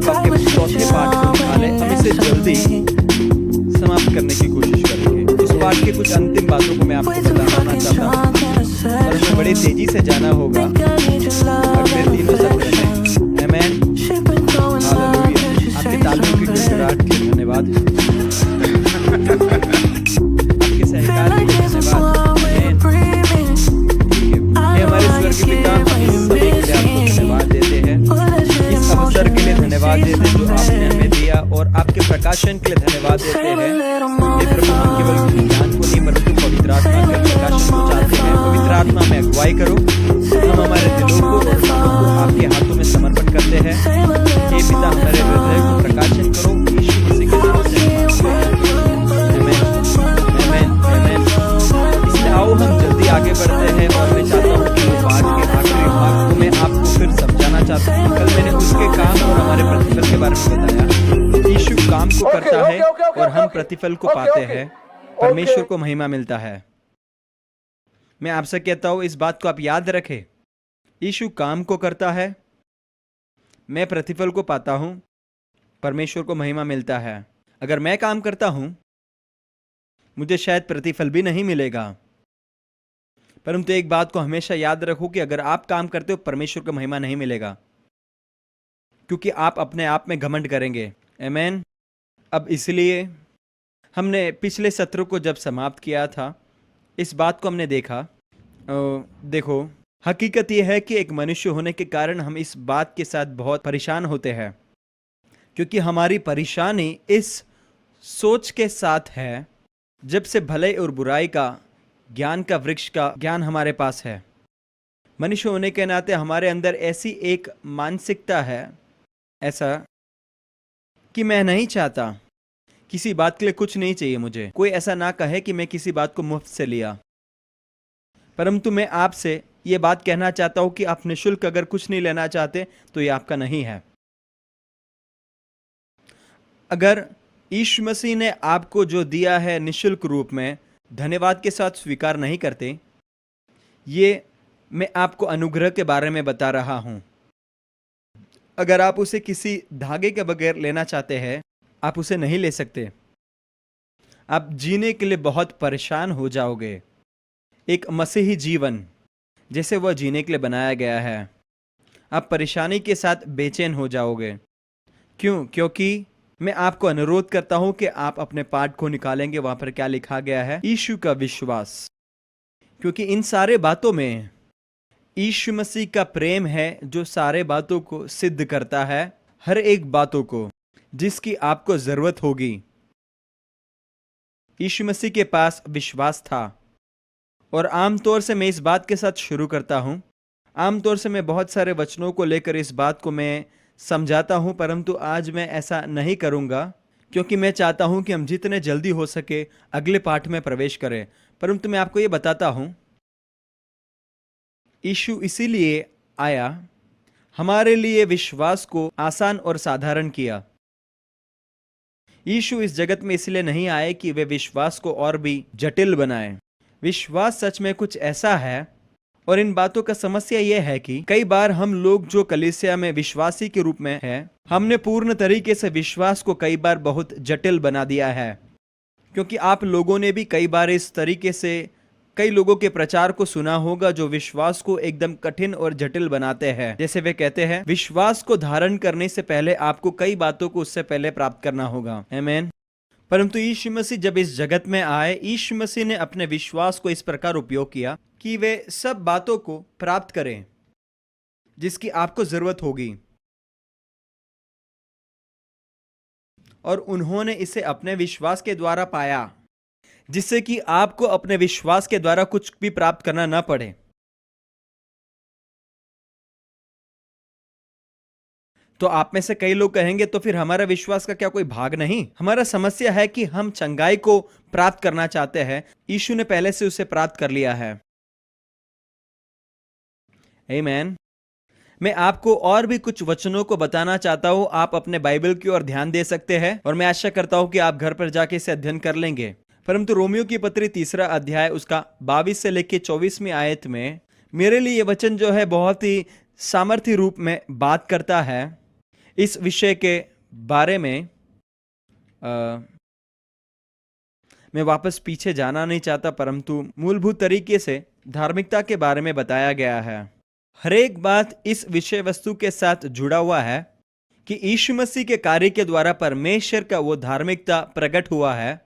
वाक्य में चौथे पाठ को निकालें। हम इसे जल्दी समाप्त करने की कोशिश करेंगे। इस पाठ के कुछ अंतिम बातों को मैं आपको बताना चाहता हूँ और हमें बड़ी तेजी से जाना होगा अगले 3 सत्र में। आमीन, हालेलुया। आपके तालियों की गड़गड़ाहट के लिए धन्यवाद, आपके सहकार के लिए धन्यवाद। हमारे स्वर्गीय पिता, हम इस समय के लिए आपको धन्यवाद देते हैं, इस अवसर के लिए धन्यवाद देते हैं जो आपने हमें दिया, और आपके प्रकाशन के लिए धन्यवाद देते हैं। हे प्रभु, हम केवल ज्ञान को नहीं परंतु पवित्र आत्मा के प्रकाशन को चाहते हैं। पवित्र आत्मा में अगुवाई करो। हम हमारे दिलों को और मनों को आपके हाथों में समर्पण करते हैं। हे पिता, हमारे हृदय को प्रकाशन करो, यीशु मसीह के नाम से। आमीन, आमीन, आमीन। इसलिए आओ हम जल्दी आगे बढ़ते हैं, और मैं चाहता हूँ कि पाठ के आखिरी भाग को मैं आपको फिर समझाना चाहता हूँ। कल मैंने उसके काम और हमारे प्रतिफल के बारे में बताया। यीशु काम को करता है और हम प्रतिफल को पाते हैं, परमेश्वर को महिमा मिलता है। मैं आपसे कहता हूँ, इस बात को आप याद रखें। यीशु काम को करता है, मैं प्रतिफल को पाता हूँ, परमेश्वर को महिमा मिलता है। अगर मैं काम करता हूँ, मुझे शायद प्रतिफल भी नहीं मिलेगा, परंतु एक बात को हमेशा याद रखो कि अगर आप काम करते हो, परमेश्वर को महिमा नहीं मिलेगा, क्योंकि आप अपने आप में घमंड करेंगे। आमीन। अब इसलिए हमने पिछले सत्र को जब समाप्त किया था, इस बात को हमने देखा। देखो, हकीकत यह है कि एक मनुष्य होने के कारण हम इस बात के साथ बहुत परेशान होते हैं, क्योंकि हमारी परेशानी इस सोच के साथ है, जब से भलाई और बुराई का ज्ञान का वृक्ष का ज्ञान हमारे पास है। मनुष्य होने के नाते हमारे अंदर ऐसी एक मानसिकता है, ऐसा कि मैं नहीं चाहता, किसी बात के लिए कुछ नहीं चाहिए मुझे। कोई ऐसा ना कहे कि मैं किसी बात को मुफ्त से लिया, परंतु मैं आपसे ये बात कहना चाहता हूं कि आप निःशुल्क अगर कुछ नहीं लेना चाहते तो ये आपका नहीं है। अगर यीशु मसीह ने आपको जो दिया है निःशुल्क रूप में, धन्यवाद के साथ स्वीकार नहीं करते, ये मैं आपको अनुग्रह के बारे में बता रहा हूं। अगर आप उसे किसी धागे के बगैर लेना चाहते हैं, आप उसे नहीं ले सकते। आप जीने के लिए बहुत परेशान हो जाओगे। एक मसीही जीवन जैसे वह जीने के लिए बनाया गया है, आप परेशानी के साथ बेचैन हो जाओगे। क्यों? क्योंकि मैं आपको अनुरोध करता हूं कि आप अपने पाठ को निकालेंगे, वहां पर क्या लिखा गया है, यीशु का विश्वास। क्योंकि इन सारे बातों में यीशु मसीह का प्रेम है, जो सारे बातों को सिद्ध करता है, हर एक बातों को जिसकी आपको जरूरत होगी। यीशु मसीह के पास विश्वास था, और आमतौर से मैं इस बात के साथ शुरू करता हूं। आमतौर से मैं बहुत सारे वचनों को लेकर इस बात को मैं समझाता हूं, परंतु आज मैं ऐसा नहीं करूंगा, क्योंकि मैं चाहता हूं कि हम जितने जल्दी हो सके अगले पाठ में प्रवेश करें। परंतु मैं आपको ये बताता हूं, यीशु इसीलिए आया, हमारे लिए विश्वास को आसान और साधारण किया। यीशु इस जगत में इसलिए नहीं आए कि वे विश्वास को और भी जटिल बनाए। विश्वास सच में कुछ ऐसा है, और इन बातों का समस्या यह है कि कई बार हम लोग जो कलीसिया में विश्वासी के रूप में हैं, हमने पूर्ण तरीके से विश्वास को कई बार बहुत जटिल बना दिया है। क्योंकि आप लोगों ने भी कई बार इस तरीके से कई लोगों के प्रचार को सुना होगा, जो विश्वास को एकदम कठिन और जटिल बनाते हैं। जैसे वे कहते हैं, विश्वास को धारण करने से पहले आपको कई बातों को उससे पहले प्राप्त करना होगा। आमीन। परंतु यीशु मसीह जब इस जगत में आए, यीशु मसीह ने अपने विश्वास को इस प्रकार उपयोग किया कि वे सब बातों को प्राप्त करें जिसकी आपको जरूरत होगी, और उन्होंने इसे अपने विश्वास के द्वारा पाया, जिससे कि आपको अपने विश्वास के द्वारा कुछ भी प्राप्त करना न पड़े। तो आप में से कई लोग कहेंगे, तो फिर हमारा विश्वास का क्या कोई भाग नहीं? हमारा समस्या है कि हम चंगाई को प्राप्त करना चाहते हैं। यीशु ने पहले से उसे प्राप्त कर लिया है। आमीन। मैं आपको और भी कुछ वचनों को बताना चाहता हूं। आप अपने बाइबल की ओर ध्यान दे सकते हैं, और मैं आशा करता हूं कि आप घर पर जाके इसे अध्ययन कर लेंगे। परंतु रोमियो की पत्री 3 अध्याय उसका 22 से लेकर 24वीं आयत में मेरे लिए ये वचन जो है बहुत ही सामर्थ्य रूप में बात करता है। इस विषय के बारे में मैं वापस पीछे जाना नहीं चाहता, परंतु मूलभूत तरीके से धार्मिकता के बारे में बताया गया है। हर एक बात इस विषय वस्तु के साथ जुड़ा हुआ है कि यीशु मसीह के कार्य के द्वारा परमेश्वर का वो धार्मिकता प्रकट हुआ है।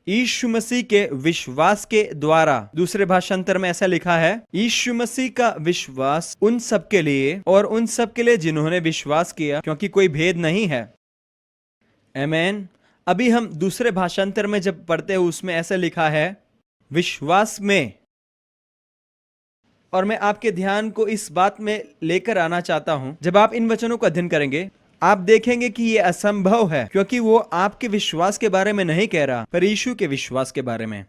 यीशु मसीह के विश्वास के द्वारा, दूसरे भाषांतर में ऐसा लिखा है, यीशु मसीह का विश्वास उन सब के लिए और उन सब के लिए जिन्होंने विश्वास किया, क्योंकि कोई भेद नहीं है। आमीन। अभी हम दूसरे भाषांतर में जब पढ़ते हैं उसमें ऐसा लिखा है विश्वास में, और मैं आपके ध्यान को इस बात में लेकर आना चाहता हूं। जब आप इन वचनों को अध्ययन करेंगे आप देखेंगे कि यह असंभव है, क्योंकि वो आपके विश्वास के बारे में नहीं कह रहा, पर यीशु के विश्वास के बारे में।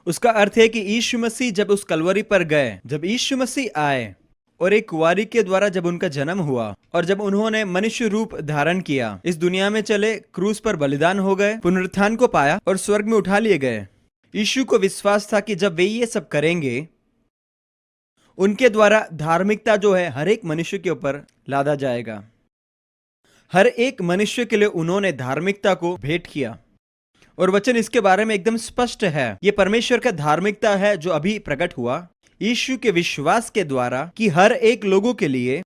उसका अर्थ है कि यीशु मसीह जब उस कलवरी पर गए, जब यीशु मसीह आए और एक कुंवारी के द्वारा जब उनका जन्म हुआ और जब उन्होंने मनुष्य रूप धारण किया, इस दुनिया में चले, क्रूस पर बलिदान हो गए, पुनरुत्थान को पाया और स्वर्ग में उठा लिए गए। यीशु को विश्वास था कि जब वे ये सब करेंगे उनके द्वारा धार्मिकता जो है हर एक मनुष्य के ऊपर लादा जाएगा। हर एक मनुष्य के लिए उन्होंने धार्मिकता को भेंट किया, और वचन इसके बारे में एकदम स्पष्ट है। यह परमेश्वर का धार्मिकता है जो अभी प्रकट हुआ यीशु के विश्वास के द्वारा, कि हर एक लोगों के लिए,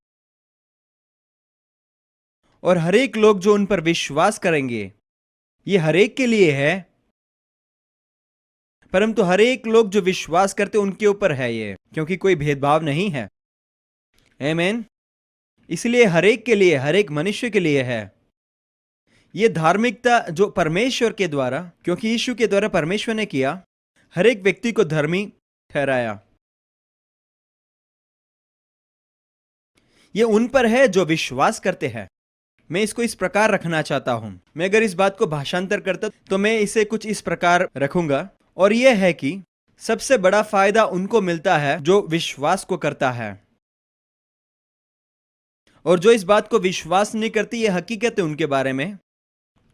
और हर एक लोग जो उन पर विश्वास करेंगे, ये हर एक के लिए है, परंतु हर एक लोग जो विश्वास करते उनके ऊपर है ये, क्योंकि कोई भेदभाव नहीं है। आमीन। इसलिए हर एक के लिए, हर एक मनुष्य के लिए है ये धार्मिकता जो परमेश्वर के द्वारा, क्योंकि यीशु के द्वारा परमेश्वर ने किया, हर एक व्यक्ति को धर्मी ठहराया। ये उन पर है जो विश्वास करते हैं। मैं इसको इस प्रकार रखना चाहता हूं। मैं अगर इस बात को भाषांतर करता तो मैं इसे कुछ इस प्रकार रखूंगा, और यह है कि सबसे बड़ा फायदा उनको मिलता है जो विश्वास को करता है, और जो इस बात को विश्वास नहीं करती, यह हकीकत है उनके बारे में,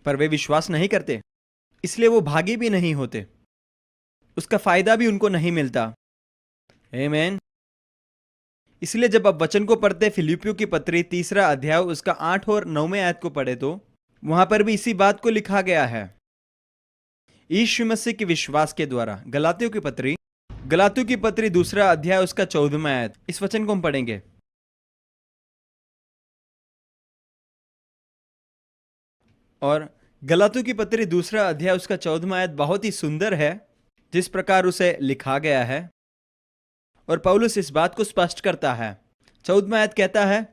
पर वे विश्वास नहीं करते, इसलिए वो भागी भी नहीं होते, उसका फायदा भी उनको नहीं मिलता। आमीन। इसलिए जब आप वचन को पढ़ते, फिलिपियों की पत्री 3 अध्याय उसका 8 और 9 आयत को पढ़े, तो वहां पर भी इसी बात को लिखा गया है, यीशु मसीह के विश्वास के द्वारा। गलातियों की पत्री 2 अध्याय उसका 14 आयत, इस वचन को हम पढ़ेंगे। और गलातियों की पत्री 2 अध्याय उसका 14 आयत बहुत ही सुंदर है, जिस प्रकार उसे लिखा गया है, और पौलुस इस बात को स्पष्ट करता है। 14 आयत कहता है,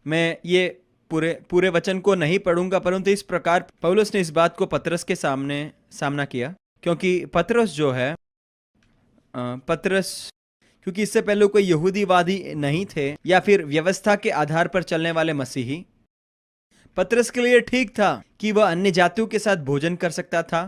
मैं ये पूरे वचन को नहीं पढ़ूंगा, परंतु इस प्रकार पौलुस ने इस बात को पतरस के सामना किया, क्योंकि पतरस जो है, क्योंकि इससे पहले कोई यहूदीवादी नहीं थे या फिर व्यवस्था के आधार पर चलने वाले मसीही। पतरस के लिए ठीक था कि वह अन्य जातियों के साथ भोजन कर सकता था,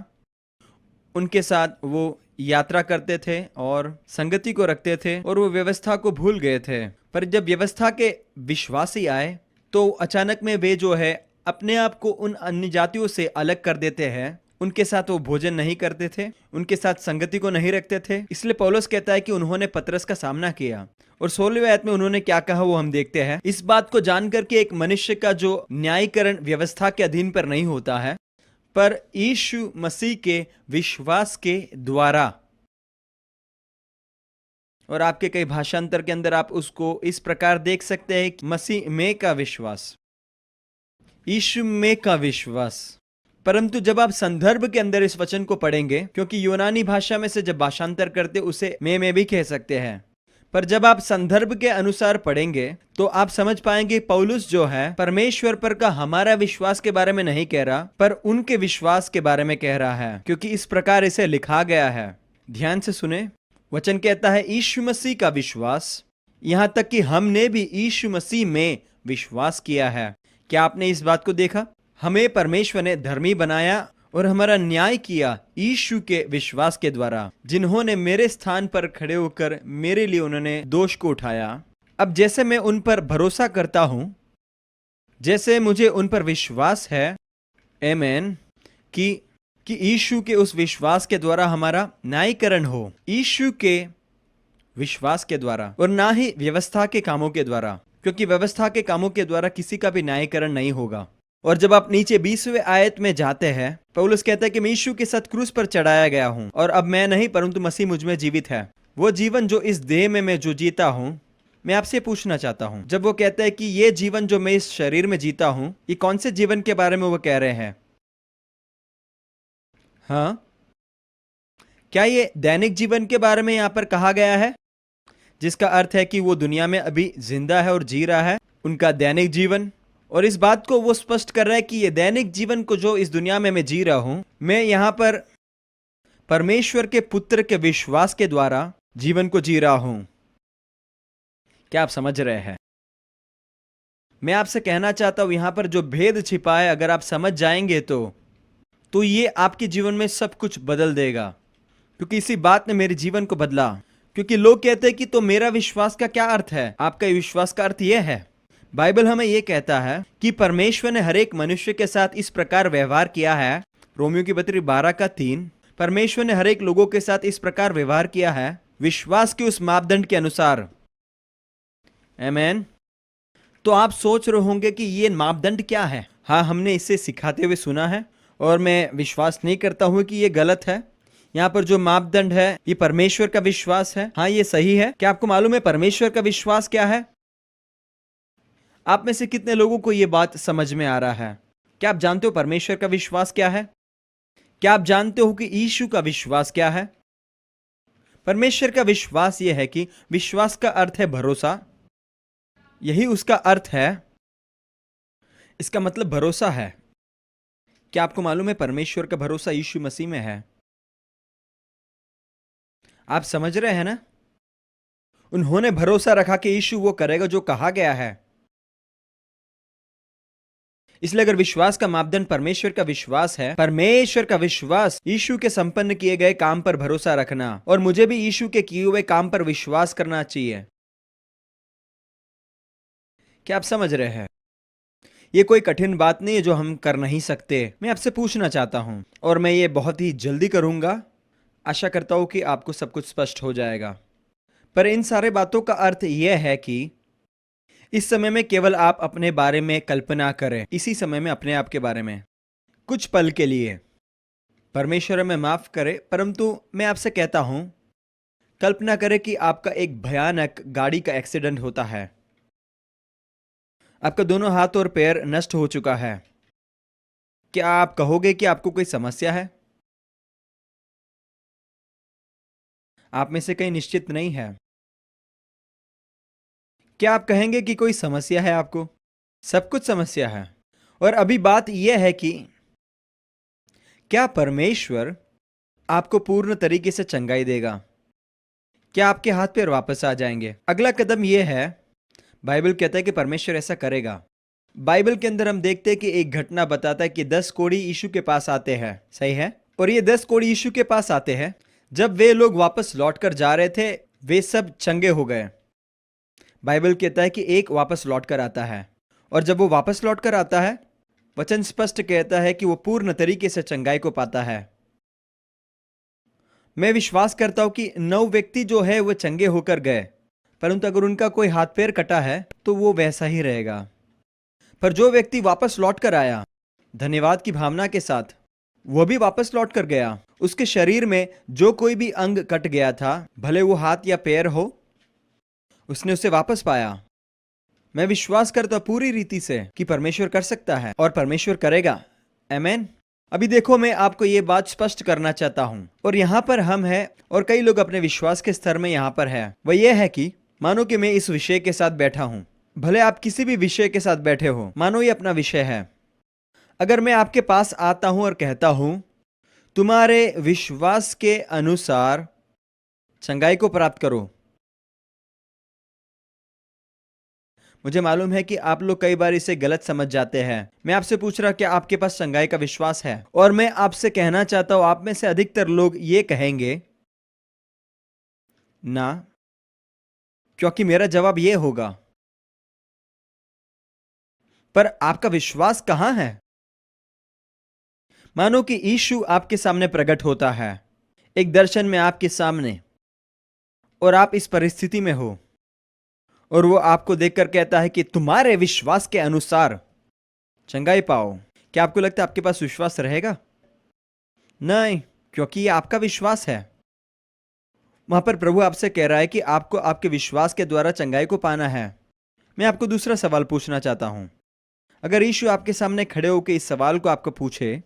उनके साथ वो यात्रा करते थे और संगति को रखते थे, और वो व्यवस्था को भूल गए थे। पर जब व्यवस्था के विश्वासी आए तो अचानक में वे जो है अपने आप को उन अन्य जातियों से अलग कर देते हैं, उनके साथ वो भोजन नहीं करते थे, उनके साथ संगति को नहीं रखते थे। इसलिए पौलुस कहता है कि उन्होंने पतरस का सामना किया, और 16वें आयत में उन्होंने क्या कहा वो हम देखते हैं। इस बात को जानकर कि एक मनुष्य का जो न्यायीकरण व्यवस्था के अधीन पर नहीं होता है, पर यीशु मसीह के विश्वास के द्वारा, और आपके कई भाषांतर के अंदर आप उसको इस प्रकार देख सकते हैं, मसीह में का विश्वास, यीशु में का विश्वास। परंतु जब आप संदर्भ के अंदर इस वचन को पढ़ेंगे, क्योंकि यूनानी भाषा में से जब भाषांतर करते उसे मैं भी कह सकते हैं, पर जब आप संदर्भ के अनुसार पढ़ेंगे तो आप समझ पाएंगे पौलुस जो है परमेश्वर पर का हमारा विश्वास के बारे में नहीं कह रहा, पर उनके विश्वास के बारे में कह रहा है, क्योंकि इस प्रकार इसे लिखा गया है। ध्यान से सुने, वचन कहता है यीशु मसीह का विश्वास, यहां तक कि हमने भी यीशु मसीह में विश्वास किया है। क्या आपने इस बात को देखा? हमें परमेश्वर ने धर्मी बनाया और हमारा न्याय किया यीशु के विश्वास के द्वारा, जिन्होंने मेरे स्थान पर खड़े होकर मेरे लिए उन्होंने दोष को उठाया। अब जैसे मैं उन पर भरोसा करता हूं, जैसे मुझे उन पर विश्वास है, आमीन, कि यीशु के उस विश्वास के द्वारा हमारा न्यायीकरण हो, यीशु के विश्वास के द्वारा, और ना ही व्यवस्था के कामों के द्वारा, क्योंकि व्यवस्था के कामों के द्वारा किसी का भी न्यायीकरण नहीं होगा। और जब आप नीचे 20वें आयत में जाते हैं, पौलुस कहता है कि मैं यीशु के साथ क्रूस पर चढ़ाया गया हूं और अब मैं नहीं परंतु मसीह मुझ में जीवित है। वो जीवन जो इस देह में मैं जो जीता हूं, मैं आपसे पूछना चाहता हूं, जब वो कहता है कि ये जीवन जो मैं इस शरीर में जीता हूं, ये कौन से जीवन के बारे में वो कह रहे हैं? हाँ, क्या ये दैनिक जीवन के बारे में यहां पर कहा गया है, जिसका अर्थ है कि वो दुनिया में अभी जिंदा है और जी रहा है, उनका दैनिक जीवन? और इस बात को वो स्पष्ट कर रहा है कि ये दैनिक जीवन को जो इस दुनिया में मैं जी रहा हूं, मैं यहां पर परमेश्वर के पुत्र के विश्वास के द्वारा जीवन को जी रहा हूं। क्या आप समझ रहे हैं? मैं आपसे कहना चाहता हूं, यहां पर जो भेद छिपा है, अगर आप समझ जाएंगे तो ये आपके जीवन में सब कुछ बदल देगा, क्योंकि इसी बात ने मेरे जीवन को बदला। क्योंकि लोग कहते हैं कि तो मेरा विश्वास का क्या अर्थ है? आपका विश्वास का अर्थ यह है, बाइबल हमें यह कहता है कि परमेश्वर ने हर एक मनुष्य के साथ इस प्रकार व्यवहार किया है। रोमियो की पत्री 12:3, परमेश्वर ने हर एक लोगों के साथ इस प्रकार व्यवहार किया है विश्वास के उस मापदंड के अनुसार। आमीन। तो आप सोच रहे होंगे कि ये मापदंड क्या है? हाँ, हमने इसे सिखाते हुए सुना है और मैं विश्वास नहीं करता हूं कि ये गलत है। यहाँ पर जो मापदंड है ये परमेश्वर का विश्वास है। हाँ, ये सही है। क्या आपको मालूम है परमेश्वर का विश्वास क्या है? आप में से कितने लोगों को यह बात समझ में आ रहा है? क्या आप जानते हो परमेश्वर का विश्वास क्या है? क्या आप जानते हो कि यीशु का विश्वास क्या है? परमेश्वर का विश्वास यह है कि विश्वास का अर्थ है भरोसा, यही उसका अर्थ है। इसका मतलब भरोसा है। क्या आपको मालूम है परमेश्वर का भरोसा यीशु मसीह में है? आप समझ रहे हैं ना? उन्होंने भरोसा रखा कि यीशु वो करेगा जो कहा गया है। इसलिए अगर विश्वास का मापदंड परमेश्वर का विश्वास है, परमेश्वर का विश्वास यीशु के संपन्न किए गए काम पर भरोसा रखना, और मुझे भी यीशु के किए हुए काम पर विश्वास करना चाहिए। क्या आप समझ रहे हैं? ये कोई कठिन बात नहीं है जो हम कर नहीं सकते। मैं आपसे पूछना चाहता हूं और मैं ये बहुत ही जल्दी करूंगा। आशा करता हूं कि आपको सब कुछ स्पष्ट हो जाएगा। पर इन सारे बातों का अर्थ यह है कि इस समय में केवल आप अपने बारे में कल्पना करें, इसी समय में अपने आप के बारे में कुछ पल के लिए। परमेश्वर हमें माफ करे, परंतु मैं आपसे कहता हूं, कल्पना करें कि आपका एक भयानक गाड़ी का एक्सीडेंट होता है। आपका दोनों हाथ और पैर नष्ट हो चुका है। क्या आप कहोगे कि आपको कोई समस्या है? आप में से कहीं निश्चित नहीं है। क्या आप कहेंगे कि कोई समस्या है आपको? सब कुछ समस्या है। और अभी बात यह है कि क्या परमेश्वर आपको पूर्ण तरीके से चंगाई देगा? क्या आपके हाथ पैर वापस आ जाएंगे? अगला कदम यह है, बाइबल कहता है कि परमेश्वर ऐसा करेगा। बाइबल के अंदर हम देखते हैं कि एक घटना बताता है कि 10 कोढ़ी यीशु के पास आते हैं, सही है? और ये 10 कोढ़ी यीशु के पास आते हैं। जब वे लोग वापस लौटकर जा रहे थे, वे सब चंगे हो गए। बाइबल कहता है कि एक वापस लौटकर आता है, और जब वो वापस लौटकर आता है, वचन स्पष्ट कहता है कि वो पूर्ण तरीके से चंगाई को पाता है। मैं विश्वास करता हूं कि 9 व्यक्ति जो है वो चंगे होकर गए, परंतु अगर उनका कोई हाथ पैर कटा है तो वो वैसा ही रहेगा। पर जो व्यक्ति वापस लौट कर आया धन्यवाद की भावना के साथ, वो भी वापस लौट कर गया। उसके शरीर में जो कोई भी अंग कट गया था, भले वो हाथ या पैर हो, उसने उसे वापस पाया। मैं विश्वास करता पूरी रीति से कि परमेश्वर कर सकता है और परमेश्वर करेगा। आमीन। अभी देखो, मैं आपको ये बात स्पष्ट करना चाहता हूं, और यहां पर हम हैं और कई लोग अपने विश्वास के स्तर में यहां पर है। वह यह है कि मानो कि मैं इस विषय के साथ बैठा हूं, भले आप किसी भी विषय के साथ बैठे हो, मानो ये अपना विषय है। अगर मैं आपके पास आता हूं और कहता हूं तुम्हारे विश्वास के अनुसार चंगाई को प्राप्त करो, मुझे मालूम है कि आप लोग कई बार इसे गलत समझ जाते हैं। मैं आपसे पूछ रहा क्या आपके पास चंगाई का विश्वास है? और मैं आपसे कहना चाहता हूं, आप में से अधिकतर लोग ये कहेंगे ना, क्योंकि मेरा जवाब ये होगा। पर आपका विश्वास कहां है? मानो कि यीशु आपके सामने प्रकट होता है, एक दर्शन में आपके सामने, और आप इस परिस्थिति में हो, और वो आपको देखकर कहता है कि तुम्हारे विश्वास के अनुसार चंगाई पाओ। क्या आपको लगता है आपके पास विश्वास रहेगा? नहीं, क्योंकि ये आपका विश्वास है। वहां पर प्रभु आपसे कह रहा है कि आपको आपके विश्वास के द्वारा चंगाई को पाना है। मैं आपको दूसरा सवाल पूछना चाहता हूं। अगर यीशु आपके सामने खड़े होकर इस सवाल को आपको पूछे,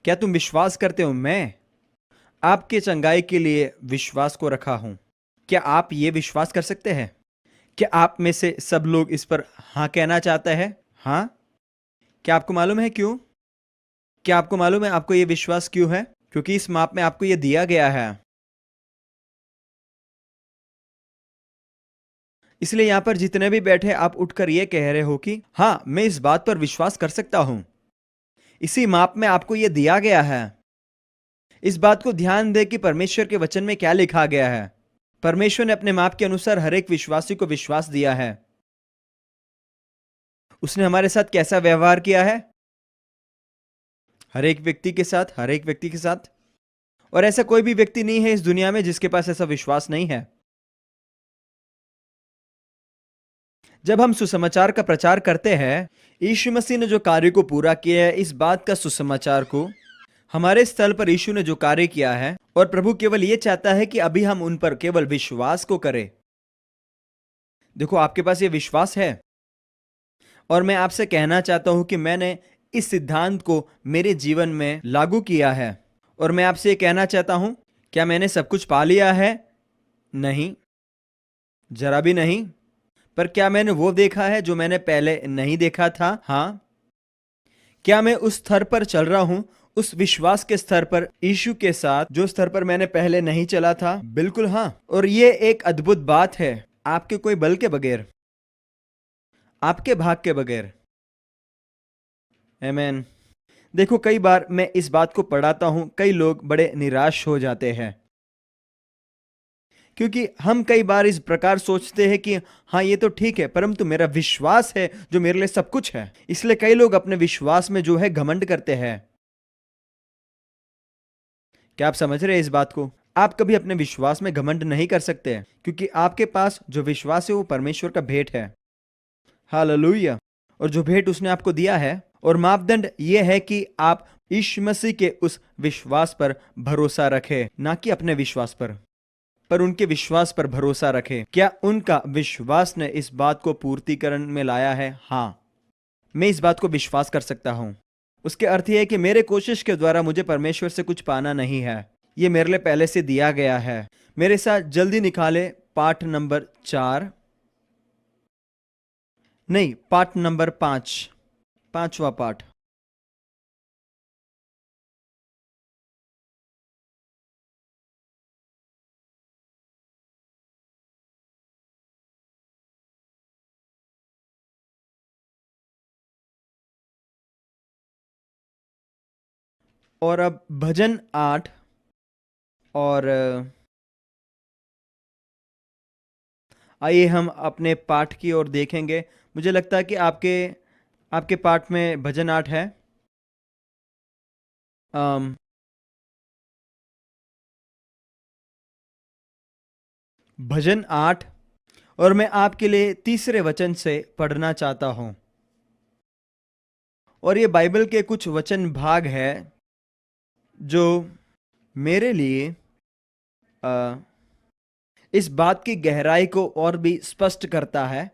क्या तुम विश्वास करते हो मैं आपके चंगाई के लिए विश्वास को रखा हूं? क्या आप ये विश्वास कर सकते हैं? क्या आप में से सब लोग इस पर हाँ कहना चाहते हैं? हाँ? क्या आपको मालूम है क्यों? क्या आपको मालूम है आपको ये विश्वास क्यों है? क्योंकि इस माप में आपको ये दिया गया है। इसलिए यहां पर जितने भी बैठे आप उठकर ये कह रहे हो कि हाँ, मैं इस बात पर विश्वास कर सकता हूं। इसी माप में आपको ये दिया गया है। इस बात को ध्यान दे कि परमेश्वर के वचन में क्या लिखा गया है। परमेश्वर ने अपने माप के अनुसार हर एक विश्वासी को विश्वास दिया है। उसने हमारे साथ कैसा व्यवहार किया है? हर एक व्यक्ति के साथ, हर एक व्यक्ति के साथ। और ऐसा कोई भी व्यक्ति नहीं है इस दुनिया में जिसके पास ऐसा विश्वास नहीं है। जब हम सुसमाचार का प्रचार करते हैं, यीशु मसीह ने जो कार्य को पूरा किया है, इस बात का सुसमाचार को हमारे स्थल पर यीशु ने जो कार्य किया है, और प्रभु केवल यह चाहता है कि अभी हम उन पर केवल विश्वास को करें। देखो, आपके पास ये विश्वास है, और मैं आपसे कहना चाहता हूं कि मैंने इस सिद्धांत को मेरे जीवन में लागू किया है। और मैं आपसे ये कहना चाहता हूं, क्या मैंने सब कुछ पा लिया है? नहीं, जरा भी नहीं। पर क्या मैंने वो देखा है जो मैंने पहले नहीं देखा था? हाँ। क्या मैं उस स्तर पर चल रहा हूं, उस विश्वास के स्तर पर यीशु के साथ, जो स्तर पर मैंने पहले नहीं चला था? बिल्कुल हाँ। और ये एक अद्भुत बात है, आपके कोई बल के बगैर, आपके भाग के बगैर। आमीन। देखो, कई बार मैं इस बात को पढ़ाता हूं, कई लोग बड़े निराश हो जाते हैं, क्योंकि हम कई बार इस प्रकार सोचते हैं कि हाँ, ये तो ठीक है, परंतु मेरा विश्वास है जो मेरे लिए सब कुछ है। इसलिए कई लोग अपने विश्वास में जो है घमंड करते हैं। क्या आप समझ रहे हैं इस बात को? आप कभी अपने विश्वास में घमंड नहीं कर सकते, क्योंकि आपके पास जो विश्वास है वो परमेश्वर का भेंट है। हालेलुया। और जो भेंट उसने आपको दिया है, और मापदंड यह है कि आप यीशु मसीह के उस विश्वास पर भरोसा रखें, ना कि अपने विश्वास पर उनके विश्वास पर भरोसा रखें। क्या उनका विश्वास ने इस बात को पूर्तिकरण में लाया है? हाँ, मैं इस बात को विश्वास कर सकता हूं। उसके अर्थ यह है कि मेरे कोशिश के द्वारा मुझे परमेश्वर से कुछ पाना नहीं है, ये मेरे लिए पहले से दिया गया है। मेरे साथ जल्दी निकाले पाठ नंबर 4, नहीं, पाठ नंबर 5, 5वां पाठ। और अब भजन 8, और आइए हम अपने पाठ की ओर देखेंगे। मुझे लगता है कि आपके आपके पाठ में भजन 8 है। अम, भजन 8, और मैं आपके लिए तीसरे वचन से पढ़ना चाहता हूं। और ये बाइबल के कुछ वचन भाग है जो मेरे लिए इस बात की गहराई को और भी स्पष्ट करता है,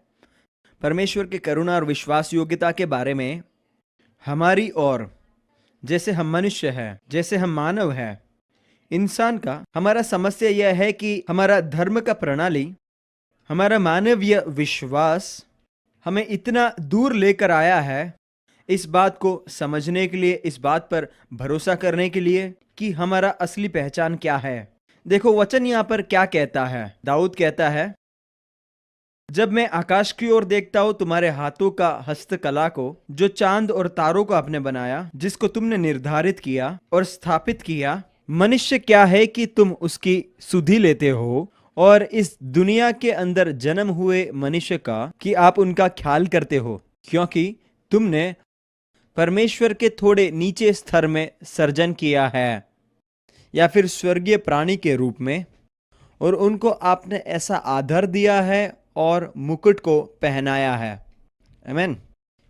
परमेश्वर की करुणा और विश्वास योग्यता के बारे में। हमारी और जैसे हम मनुष्य हैं, जैसे हम मानव हैं, इंसान का हमारा समस्या यह है कि हमारा धर्म का प्रणाली, हमारा मानवीय विश्वास हमें इतना दूर लेकर आया है इस बात को समझने के लिए, इस बात पर भरोसा करने के लिए कि हमारा असली पहचान क्या है। देखो, वचन यहां पर क्या कहता है। दाऊद कहता है, जब मैं आकाश की ओर देखता हूं, तुम्हारे हाथों का हस्तकला को, जो चांद और तारों को आपने बनाया, जिसको तुमने निर्धारित किया और स्थापित किया। मनुष्य क्या है कि तुम उसकी सुधि लेते हो, और इस दुनिया के अंदर जन्म हुए मनुष्य का कि आप उनका ख्याल करते हो, क्योंकि तुमने परमेश्वर के थोड़े नीचे स्तर में सर्जन किया है, या फिर स्वर्गीय प्राणी के रूप में, और उनको आपने ऐसा आदर दिया है और मुकुट को पहनाया है। आमीन।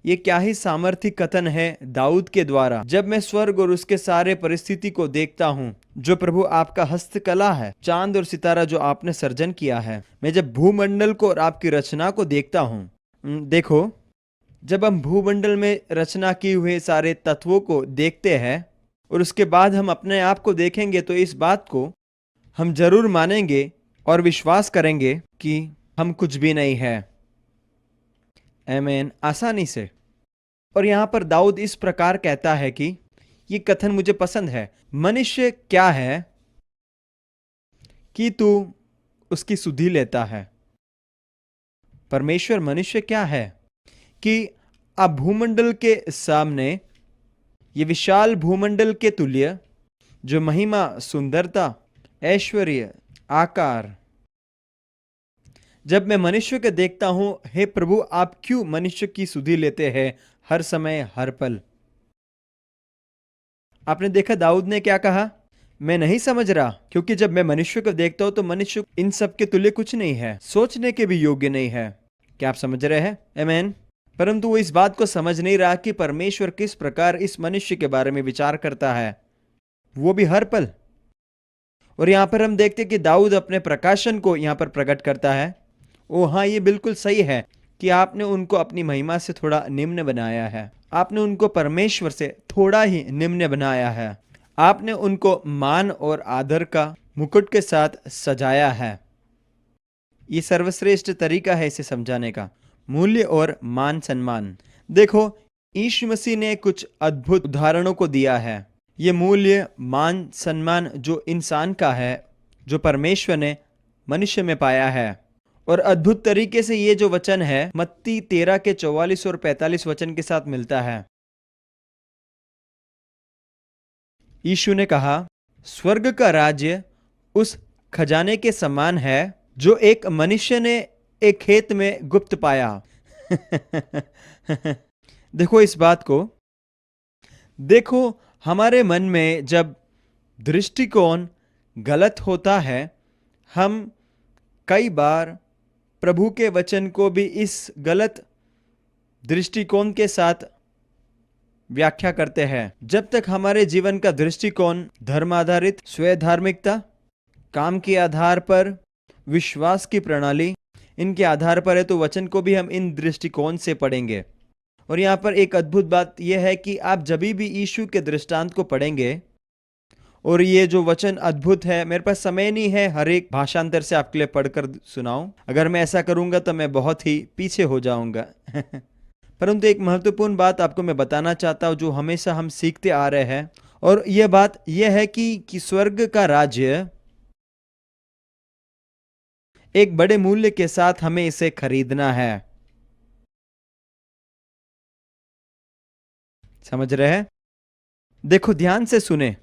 ये क्या ही सामर्थ्य कथन है दाऊद के द्वारा। जब मैं स्वर्ग और उसके सारे परिस्थिति को देखता हूँ, जो प्रभु आपका हस्तकला है, चांद और सितारा जो आपने सर्जन किया है, मैं जब भूमंडल को और आपकी रचना को देखता हूँ, देखो, जब हम भूमंडल में रचना किए हुए सारे तत्वों को देखते हैं और उसके बाद हम अपने आप को देखेंगे, तो इस बात को हम जरूर मानेंगे और विश्वास करेंगे कि हम कुछ भी नहीं है। आमीन। आसानी से। और यहां पर दाऊद इस प्रकार कहता है कि ये कथन मुझे पसंद है, मनुष्य क्या है कि तू उसकी सुधि लेता है। परमेश्वर मनुष्य क्या है कि आप भूमंडल के सामने, ये विशाल भूमंडल के तुल्य जो महिमा, सुंदरता, ऐश्वर्य, आकार, जब मैं मनुष्य को देखता हूं, हे प्रभु आप क्यों मनुष्य की सुधि लेते हैं हर समय हर पल। आपने देखा दाऊद ने क्या कहा, मैं नहीं समझ रहा, क्योंकि जब मैं मनुष्य को देखता हूं तो मनुष्य इन सब के तुल्य कुछ नहीं है, सोचने के भी योग्य नहीं है। क्या आप समझ रहे हैं? आमीन। परंतु वो इस बात को समझ नहीं रहा कि परमेश्वर किस प्रकार इस मनुष्य के बारे में विचार करता है, वो भी हर पल। और यहां पर हम देखते कि दाऊद अपने प्रकाशन को यहां पर प्रकट करता है। ओ हाँ, ये बिल्कुल सही है कि आपने उनको अपनी महिमा से थोड़ा निम्न बनाया है, आपने उनको परमेश्वर से थोड़ा ही निम्न बनाया है, आपने उनको मान और आदर का मुकुट के साथ सजाया है। ये सर्वश्रेष्ठ तरीका है इसे समझाने का, मूल्य और मान सम्मान। देखो, यीशु मसीह ने कुछ अद्भुत उदाहरणों को दिया है। ये मूल्य, मान, सम्मान जो इंसान का है, जो परमेश्वर ने मनुष्य में पाया है। और अद्भुत तरीके से ये जो वचन है मत्ती 13 के 44 और 45 वचन के साथ मिलता है। यीशु ने कहा, स्वर्ग का राज्य उस खजाने के समान है जो एक मनुष्य ने एक खेत में गुप्त पाया। देखो इस बात को, देखो हमारे मन में जब दृष्टिकोण गलत होता है, हम कई बार प्रभु के वचन को भी इस गलत दृष्टिकोण के साथ व्याख्या करते हैं। जब तक हमारे जीवन का दृष्टिकोण धर्म आधारित, स्वयं धार्मिकता, काम के आधार पर, विश्वास की प्रणाली, इनके आधार पर है, तो वचन को भी हम इन दृष्टिकोण से पढ़ेंगे। और यहाँ पर एक अद्भुत बात यह है कि आप जब भी यीशु के दृष्टांत को पढ़ेंगे, और ये जो वचन अद्भुत है, मेरे पास समय नहीं है हर एक भाषांतर से आपके लिए पढ़कर सुनाऊं। अगर मैं ऐसा करूंगा तो मैं बहुत ही पीछे हो जाऊंगा। परंतु एक महत्वपूर्ण बात आपको मैं बताना चाहता हूं जो हमेशा हम सीखते आ रहे हैं, और यह बात यह है कि स्वर्ग का राज्य एक बड़े मूल्य के साथ हमें इसे खरीदना है। समझ रहे हैं? देखो ध्यान से सुने,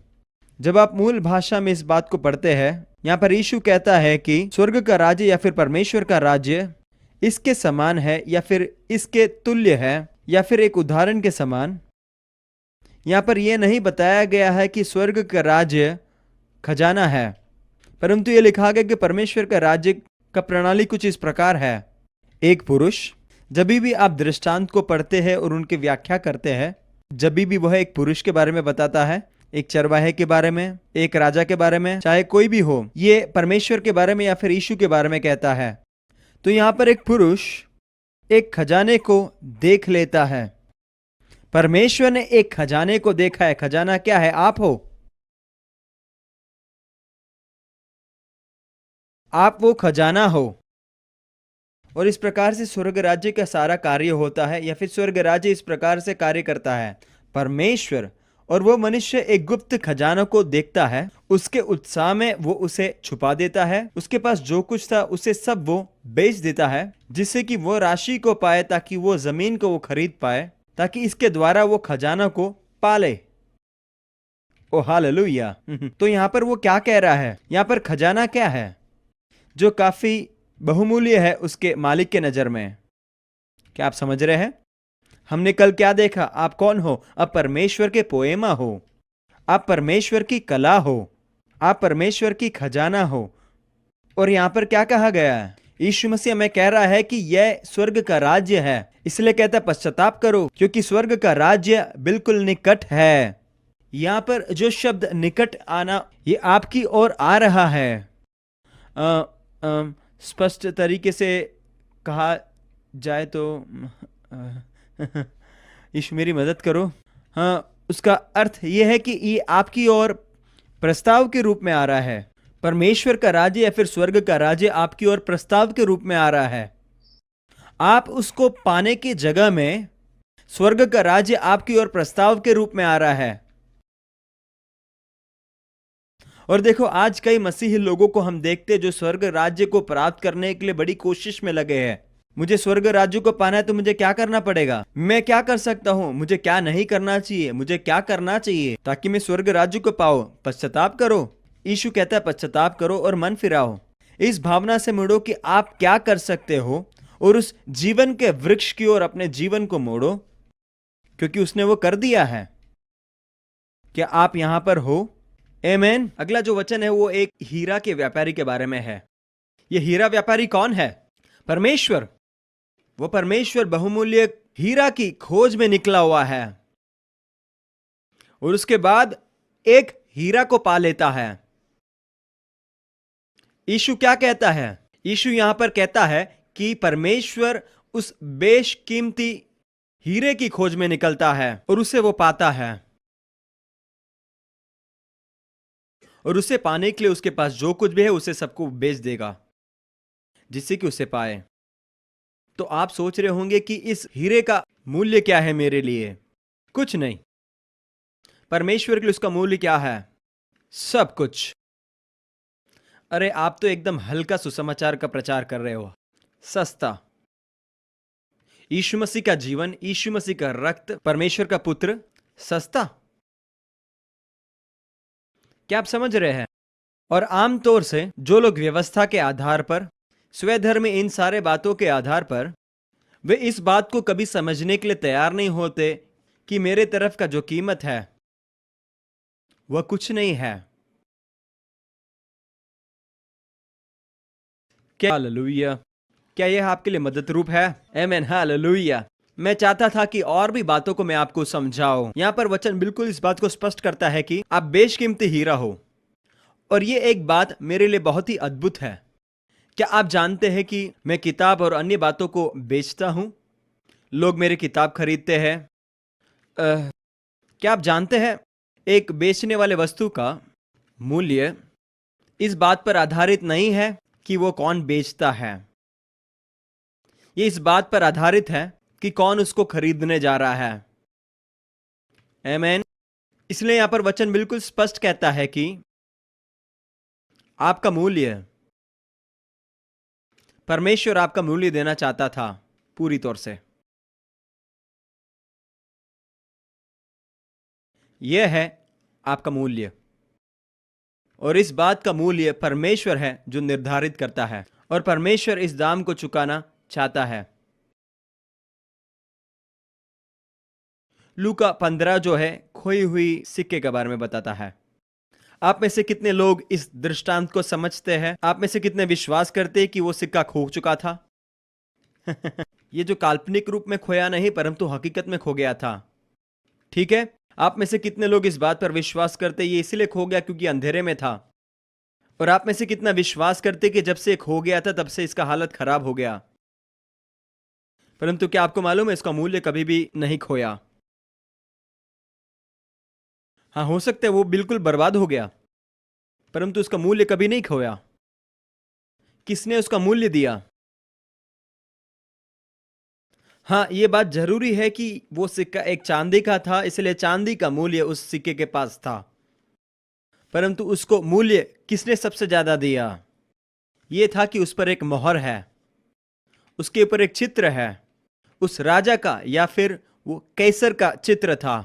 जब आप मूल भाषा में इस बात को पढ़ते हैं, यहां पर यीशु कहता है कि स्वर्ग का राज्य या फिर परमेश्वर का राज्य इसके समान है, या फिर इसके तुल्य है, या फिर एक उदाहरण के समान। यहां पर यह नहीं बताया गया है कि स्वर्ग का राज्य खजाना है, परंतु यह लिखा गया कि परमेश्वर का राज्य का प्रणाली कुछ इस प्रकार है। एक पुरुष, जब भी आप दृष्टांत को पढ़ते हैं और उनकी व्याख्या करते हैं, जब भी वह एक पुरुष के बारे में बताता है, एक चरवाहे के बारे में, एक राजा के बारे में, चाहे कोई भी हो, ये परमेश्वर के बारे में या फिर यीशु के बारे में कहता है। तो यहां पर एक पुरुष एक खजाने को देख लेता है। परमेश्वर ने एक खजाने को देखा है। खजाना क्या है? आप हो। आप वो खजाना हो। और इस प्रकार से स्वर्ग राज्य का सारा कार्य होता है, या फिर स्वर्ग राज्य इस प्रकार से कार्य करता है। परमेश्वर और वो मनुष्य एक गुप्त खजाना को देखता है, उसके उत्साह में वो उसे छुपा देता है, उसके पास जो कुछ था उसे सब वो बेच देता है, जिससे कि वो राशि को पाए, ताकि वो जमीन को वो खरीद पाए, ताकि इसके द्वारा वो खजाना को पाले। ओ हालेलुया। तो यहाँ पर वो क्या कह रहा है? यहाँ पर खजाना क्या है? जो काफी बहुमूल्य है उसके मालिक के नजर में। क्या आप समझ रहे हैं? हमने कल क्या देखा? आप कौन हो? आप परमेश्वर के पोएमा हो, आप परमेश्वर की कला हो, आप परमेश्वर की खजाना हो। और यहां पर क्या कहा गया है? यीशु मसीह हमें कह रहा है कि यह स्वर्ग का राज्य है, इसलिए कहता है पश्चाताप करो, क्योंकि स्वर्ग का राज्य बिल्कुल निकट है। यहाँ पर जो शब्द निकट आना, ये आपकी ओर आ रहा है। स्पष्ट तरीके से कहा जाए तो यीशु मेरी मदद करो। हाँ, उसका अर्थ यह है कि ये आपकी ओर प्रस्ताव के रूप में आ रहा है। परमेश्वर का राज्य या फिर स्वर्ग का राज्य आपकी ओर प्रस्ताव के रूप में आ रहा है। आप उसको पाने की जगह में स्वर्ग का राज्य आपकी ओर प्रस्ताव के रूप में आ रहा है। और देखो, आज कई मसीही लोगों को हम देखते हैं जो स्वर्ग राज्य को प्राप्त करने के लिए बड़ी कोशिश में लगे हैं। मुझे स्वर्ग राज्य को पाना है तो मुझे क्या करना पड़ेगा, मैं क्या कर सकता हूं, मुझे क्या नहीं करना चाहिए, मुझे क्या करना चाहिए ताकि मैं स्वर्ग राज्य को पाऊं। पश्चाताप करो। यीशु कहता है पश्चाताप करो और मन फिराओ। इस भावना से मुड़ो कि आप क्या कर सकते हो और उस जीवन के वृक्ष की ओर अपने जीवन को मोड़ो, क्योंकि उसने वो कर दिया है। क्या आप यहां पर हो? आमीन। अगला जो वचन है वो एक हीरा के व्यापारी के बारे में है। ये हीरा व्यापारी कौन है? परमेश्वर। वो परमेश्वर बहुमूल्य हीरा की खोज में निकला हुआ है और उसके बाद एक हीरा को पा लेता है। यीशु क्या कहता है? यीशु यहां पर कहता है कि परमेश्वर उस बेशकीमती हीरे की खोज में निकलता है और उसे वो पाता है, और उसे पाने के लिए उसके पास जो कुछ भी है उसे सबको बेच देगा जिससे कि उसे पाए। तो आप सोच रहे होंगे कि इस हीरे का मूल्य क्या है मेरे लिए? कुछ नहीं। परमेश्वर के लिए उसका मूल्य क्या है? सब कुछ। अरे आप तो एकदम हल्का सुसमाचार का प्रचार कर रहे हो। सस्ता। यीशु मसीह का जीवन, यीशु मसीह का रक्त, परमेश्वर का पुत्र, सस्ता। क्या आप समझ रहे हैं? और आमतौर से जो लोग व्यवस्था के आधार पर, स्वधर्म, इन सारे बातों के आधार पर, वे इस बात को कभी समझने के लिए तैयार नहीं होते कि मेरे तरफ का जो कीमत है वह कुछ नहीं है। क्या हालेलुया! क्या यह आपके लिए मदद रूप है? आमीन, हालेलुया। मैं चाहता था कि और भी बातों को मैं आपको समझाऊं। यहां पर वचन बिल्कुल इस बात को स्पष्ट करता है कि आप बेशकीमती हीरा हो। और यह एक बात मेरे लिए बहुत ही अद्भुत है। क्या आप जानते हैं कि मैं किताब और अन्य बातों को बेचता हूं? लोग मेरी किताब खरीदते हैं। क्या आप जानते हैं एक बेचने वाले वस्तु का मूल्य इस बात पर आधारित नहीं है कि वो कौन बेचता है, ये इस बात पर आधारित है कि कौन उसको खरीदने जा रहा है। आमीन। इसलिए यहां पर वचन बिल्कुल स्पष्ट कहता है कि आपका मूल्य, परमेश्वर आपका मूल्य देना चाहता था पूरी तौर से। यह है आपका मूल्य, और इस बात का मूल्य परमेश्वर है जो निर्धारित करता है, और परमेश्वर इस दाम को चुकाना चाहता है। लूका 15 जो है खोई हुई सिक्के के बारे में बताता है। आप में से कितने लोग इस दृष्टांत को समझते हैं? आप में से कितने विश्वास करते हैं कि वो सिक्का खो चुका था? ये जो काल्पनिक रूप में खोया नहीं परंतु हकीकत में खो गया था। ठीक है, आप में से कितने लोग इस बात पर विश्वास करते ये इसलिए खो गया क्योंकि अंधेरे में था? और आप में से कितना विश्वास करते कि जब से खो गया था तब से इसका हालत खराब हो गया? परंतु क्या आपको मालूम है इसका मूल्य कभी भी नहीं खोया। हाँ, हो सकता है वो बिल्कुल बर्बाद हो गया परंतु उसका मूल्य कभी नहीं खोया। किसने उसका मूल्य दिया? हाँ, ये बात जरूरी है कि वो सिक्का एक चांदी का था, इसलिए चांदी का मूल्य उस सिक्के के पास था, परंतु उसको मूल्य किसने सबसे ज्यादा दिया? ये था कि उस पर एक मोहर है, उसके ऊपर एक चित्र है, उस राजा का या फिर वो कैसर का चित्र था।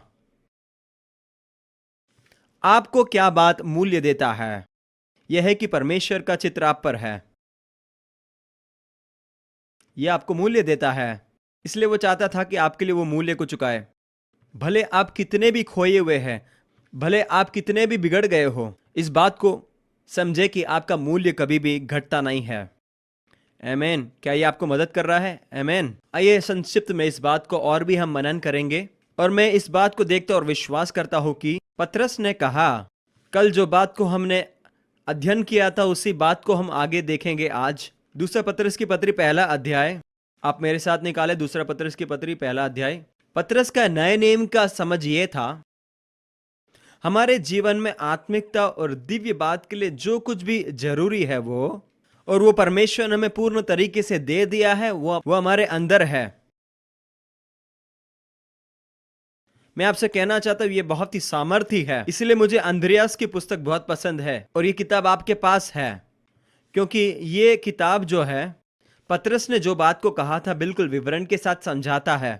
आपको क्या बात मूल्य देता है? यह है कि परमेश्वर का चित्र आप पर है, यह आपको मूल्य देता है। इसलिए वो चाहता था कि आपके लिए वो मूल्य को चुकाए। भले आप कितने भी खोए हुए हैं, भले आप कितने भी बिगड़ गए हो, इस बात को समझे कि आपका मूल्य कभी भी घटता नहीं है। आमीन। क्या ये आपको मदद कर रहा है? आमीन। आइए संक्षिप्त में इस बात को और भी हम मनन करेंगे, और मैं इस बात को देखता और विश्वास करता हूँ कि पतरस ने कहा, कल जो बात को हमने अध्ययन किया था उसी बात को हम आगे देखेंगे आज। दूसरा पतरस की पत्री पहला अध्याय, आप मेरे साथ निकाले दूसरा पतरस की पत्री पहला अध्याय। पतरस का नए नियम का समझ ये था, हमारे जीवन में आत्मिकता और दिव्य बात के लिए जो कुछ भी जरूरी है वो परमेश्वर ने हमें पूर्ण तरीके से दे दिया है, वो हमारे अंदर है। मैं आपसे कहना चाहता हूं ये बहुत ही सामर्थी है, इसलिए मुझे अंद्रयास की पुस्तक बहुत पसंद है और ये किताब आपके पास है, क्योंकि ये किताब जो है पतरस ने जो बात को कहा था बिल्कुल विवरण के साथ समझाता है।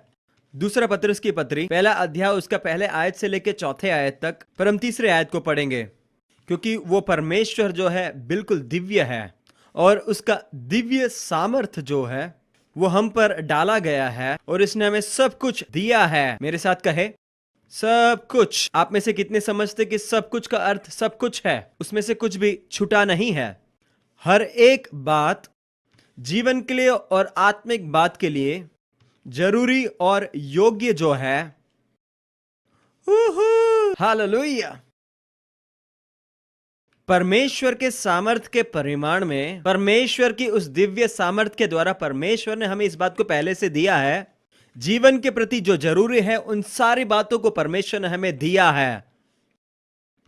दूसरा पतरस की पत्री पहला अध्याय उसका पहले आयत से लेकर चौथे आयत तक, पर हम तीसरे आयत को पढ़ेंगे, क्योंकि वो परमेश्वर जो है बिल्कुल दिव्य है और उसका दिव्य सामर्थ जो है वो हम पर डाला गया है और इसने हमें सब कुछ दिया है। मेरे साथ कहे, सब कुछ। आप में से कितने समझते कि सब कुछ का अर्थ सब कुछ है, उसमें से कुछ भी छूटा नहीं है। हर एक बात जीवन के लिए और आत्मिक बात के लिए जरूरी और योग्य जो है, हालेलुया, परमेश्वर के सामर्थ के परिमाण में, परमेश्वर की उस दिव्य सामर्थ के द्वारा परमेश्वर ने हमें इस बात को पहले से दिया है। जीवन के प्रति जो जरूरी है उन सारी बातों को परमेश्वर ने हमें दिया है।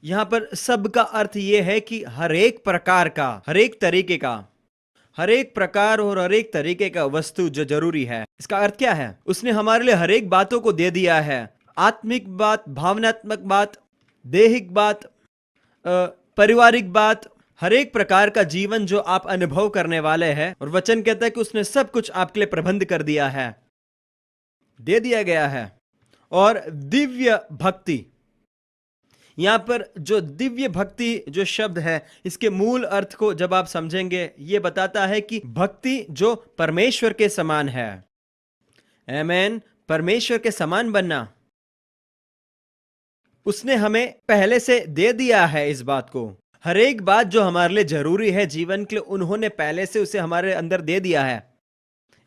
यहां पर सब का अर्थ यह है कि हर एक प्रकार का, हर एक तरीके का, हर एक प्रकार और हर एक तरीके का वस्तु जो जरूरी है। इसका अर्थ क्या है? उसने हमारे लिए हर एक बातों को दे दिया है। आत्मिक बात, भावनात्मक बात, दैहिक बात, पारिवारिक बात, हर एक प्रकार का जीवन जो आप अनुभव करने वाले हैं। और वचन कहता है कि उसने सब कुछ आपके लिए प्रबंध कर दिया है, दे दिया गया है। और दिव्य भक्ति, यहां पर जो दिव्य भक्ति जो शब्द है, इसके मूल अर्थ को जब आप समझेंगे, यह बताता है कि भक्ति जो परमेश्वर के समान है। आमीन। परमेश्वर के समान बनना उसने हमें पहले से दे दिया है। इस बात को, हर एक बात जो हमारे लिए जरूरी है जीवन के लिए, उन्होंने पहले से उसे हमारे अंदर दे दिया है।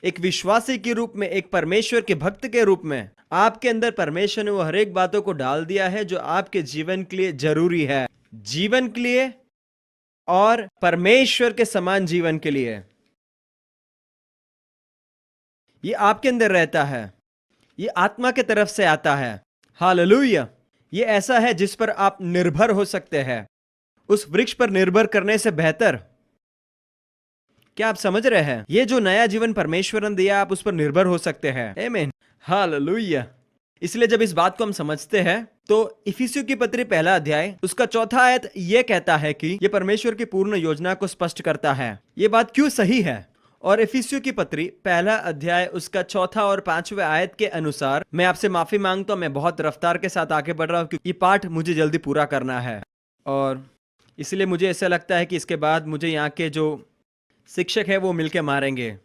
एक विश्वासी के रूप में, एक परमेश्वर के भक्त के रूप में, आपके अंदर परमेश्वर ने वो हर एक बातों को डाल दिया है जो आपके जीवन के लिए जरूरी है, जीवन के लिए और परमेश्वर के समान जीवन के लिए। ये आपके अंदर रहता है, ये आत्मा के तरफ से आता है। हालेलुया। ये ऐसा है जिस पर आप निर्भर हो सकते हैं, उस वृक्ष पर निर्भर करने से बेहतर। क्या आप समझ रहे हैं? ये जो नया जीवन परमेश्वर ने दिया, आप उस पर निर्भर हो सकते हैं। आमीन। हालेलुया। इसलिए जब इस बात को हम समझते हैं तो इफिसियों की पत्री पहला अध्याय उसका चौथा आयत यह कहता है कि यह परमेश्वर की पूर्ण योजना को स्पष्ट करता है। यह बात क्यों सही है? और इफिसियों की पत्री पहला अध्याय उसका चौथा और पांचवें आयत के अनुसार, मैं आपसे माफी मांगता हूं, मैं बहुत रफ्तार के साथ आगे बढ़ रहा हूं क्योंकि ये पाठ मुझे जल्दी पूरा करना है, और इसलिए मुझे ऐसा लगता है कि इसके बाद मुझे यहाँ के जो शिक्षक है वो मिलके मारेंगे।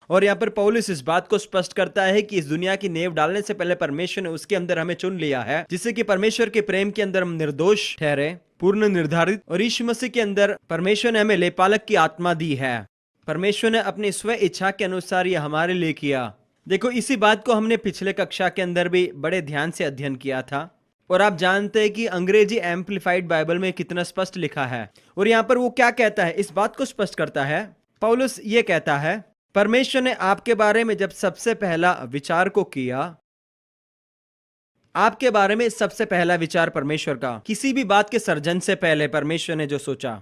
और यहाँ पर पौलुस इस बात को स्पष्ट करता है कि इस दुनिया की नींव डालने से पहले परमेश्वर ने उसके अंदर हमें चुन लिया है, जिससे कि परमेश्वर के प्रेम के अंदर हम निर्दोष ठहरे, पूर्ण निर्धारित। और यीशु मसीह के अंदर परमेश्वर ने हमें लेपालक की आत्मा दी है। परमेश्वर ने अपनी स्व इच्छा के अनुसार यह हमारे लिए किया। देखो, इसी बात को हमने पिछले कक्षा के अंदर भी बड़े ध्यान से अध्ययन किया था, और आप जानते हैं कि अंग्रेजी एम्प्लीफाइड बाइबल में कितना स्पष्ट लिखा है। और यहाँ पर वो क्या कहता है, इस बात को स्पष्ट करता है। पौलुस ये कहता है, परमेश्वर ने आपके बारे में जब सबसे पहला विचार को किया, आपके बारे में सबसे पहला विचार परमेश्वर का, किसी भी बात के सर्जन से पहले परमेश्वर ने जो सोचा,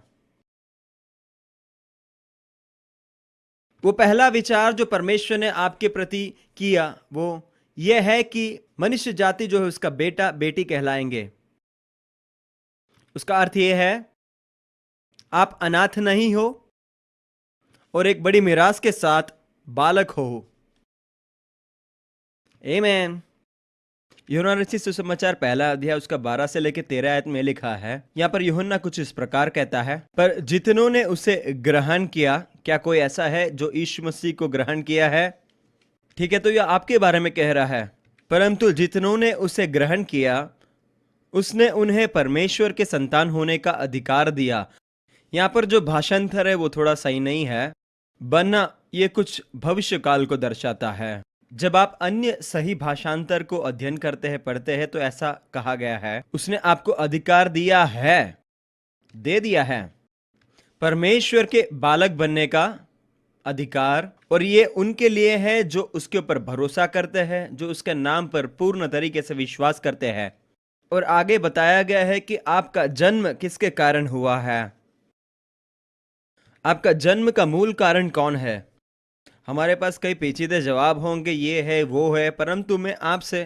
वो पहला विचार जो परमेश्वर ने आपके प्रति किया वो यह है कि मनुष्य जाति जो है उसका बेटा बेटी कहलाएंगे। उसका अर्थ यह है, आप अनाथ नहीं हो और एक बड़ी मिरास के साथ बालक हो। आमीन। यूहन्ना रचित सुसमाचार पहला अध्याय उसका 12 से लेकर 13 आयत में लिखा है। यहाँ पर यूहन्ना कुछ इस प्रकार कहता है, पर जितनों ने उसे ग्रहण किया, क्या कोई ऐसा है जो यीशु मसीह को ग्रहण किया है? ठीक है, तो यह आपके बारे में कह रहा है। परंतु जितनों ने उसे ग्रहण किया, उसने उन्हें परमेश्वर के संतान होने का अधिकार दिया। यहाँ पर जो भाषांतर है वो थोड़ा सही नहीं है, वरना ये कुछ भविष्य काल को दर्शाता है। जब आप अन्य सही भाषांतर को अध्ययन करते हैं, पढ़ते हैं, तो ऐसा कहा गया है, उसने आपको अधिकार दिया है, दे दिया है परमेश्वर के बालक बनने का अधिकार, और ये उनके लिए है जो उसके ऊपर भरोसा करते हैं, जो उसके नाम पर पूर्ण तरीके से विश्वास करते हैं। और आगे बताया गया है कि आपका जन्म किसके कारण हुआ है, आपका जन्म का मूल कारण कौन है। हमारे पास कई पेचीदे जवाब होंगे, ये है वो है, परंतु मैं आपसे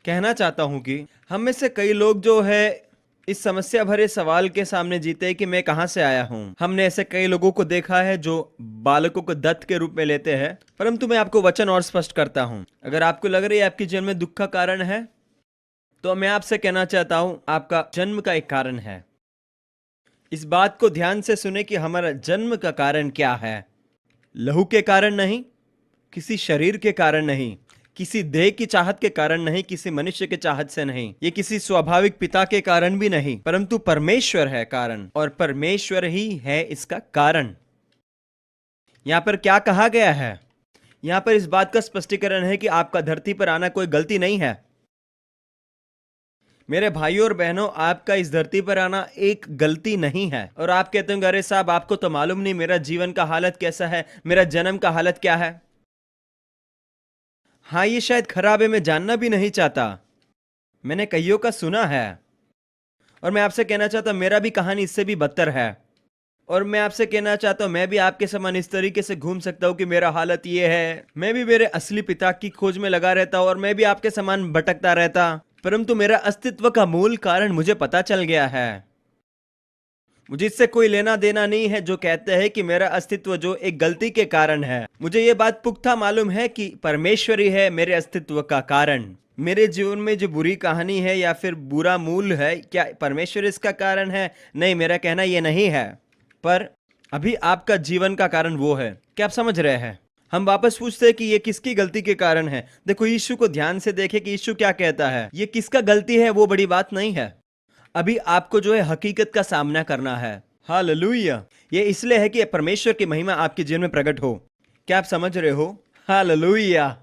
कहना चाहता हूं कि हम में से कई लोग जो है इस समस्या भरे सवाल के सामने जीते हैं कि मैं कहां से आया हूं। हमने ऐसे कई लोगों को देखा है जो बालकों को दत्त के रूप में लेते हैं, परंतु मैं आपको वचन और स्पष्ट करता हूं। अगर आपको लग रही है आपके जीवन में दुख का कारण है, तो मैं आपसे कहना चाहता हूं आपका जन्म का एक कारण है। इस बात को ध्यान से सुने कि हमारा जन्म का कारण क्या है। लहू के कारण नहीं, किसी शरीर के कारण नहीं, किसी देह की चाहत के कारण नहीं, किसी मनुष्य के चाहत से नहीं, ये किसी स्वाभाविक पिता के कारण भी नहीं, परंतु परमेश्वर है कारण, और परमेश्वर ही है इसका कारण। यहां पर क्या कहा गया है, यहां पर इस बात का स्पष्टीकरण है कि आपका धरती पर आना कोई गलती नहीं है। मेरे भाइयों और बहनों, आपका इस धरती पर आना एक गलती नहीं है। और आप कहते होंगे, अरे साहब आपको तो मालूम नहीं मेरा जीवन का हालत कैसा है, मेरा जन्म का हालत क्या है। हाँ, ये शायद खराब है, मैं जानना भी नहीं चाहता, मैंने कईयों का सुना है, और मैं आपसे कहना चाहता हूं मेरा भी कहानी इससे भी बदतर है। और मैं आपसे कहना चाहता हूं मैं भी आपके समान इस तरीके से घूम सकता हूं कि मेरा हालत ये है, मैं भी मेरे असली पिता की खोज में लगा रहता हूं, और मैं भी आपके समान भटकता रहता, परंतु मेरा अस्तित्व का मूल कारण मुझे पता चल गया है। मुझे इससे कोई लेना देना नहीं है जो कहते हैं कि मेरा अस्तित्व जो एक गलती के कारण है। मुझे ये बात पुख्ता मालूम है कि परमेश्वर ही है मेरे अस्तित्व का कारण। मेरे जीवन में जो बुरी कहानी है या फिर बुरा मूल है, क्या परमेश्वर इसका कारण है? नहीं, मेरा कहना ये नहीं है, पर अभी आपका जीवन का कारण वो है। क्या आप समझ रहे हैं? हम वापस पूछते हैं कि ये किसकी गलती के कारण है। देखो, यीशु को ध्यान से देखें कि यीशु क्या कहता है। ये किसका गलती है वो बड़ी बात नहीं है, अभी आपको जो है हकीकत का सामना करना है। हालेलुया। ये इसलिए है कि परमेश्वर की महिमा आपके जीवन में प्रकट हो। क्या आप समझ रहे हो? हालेलुया।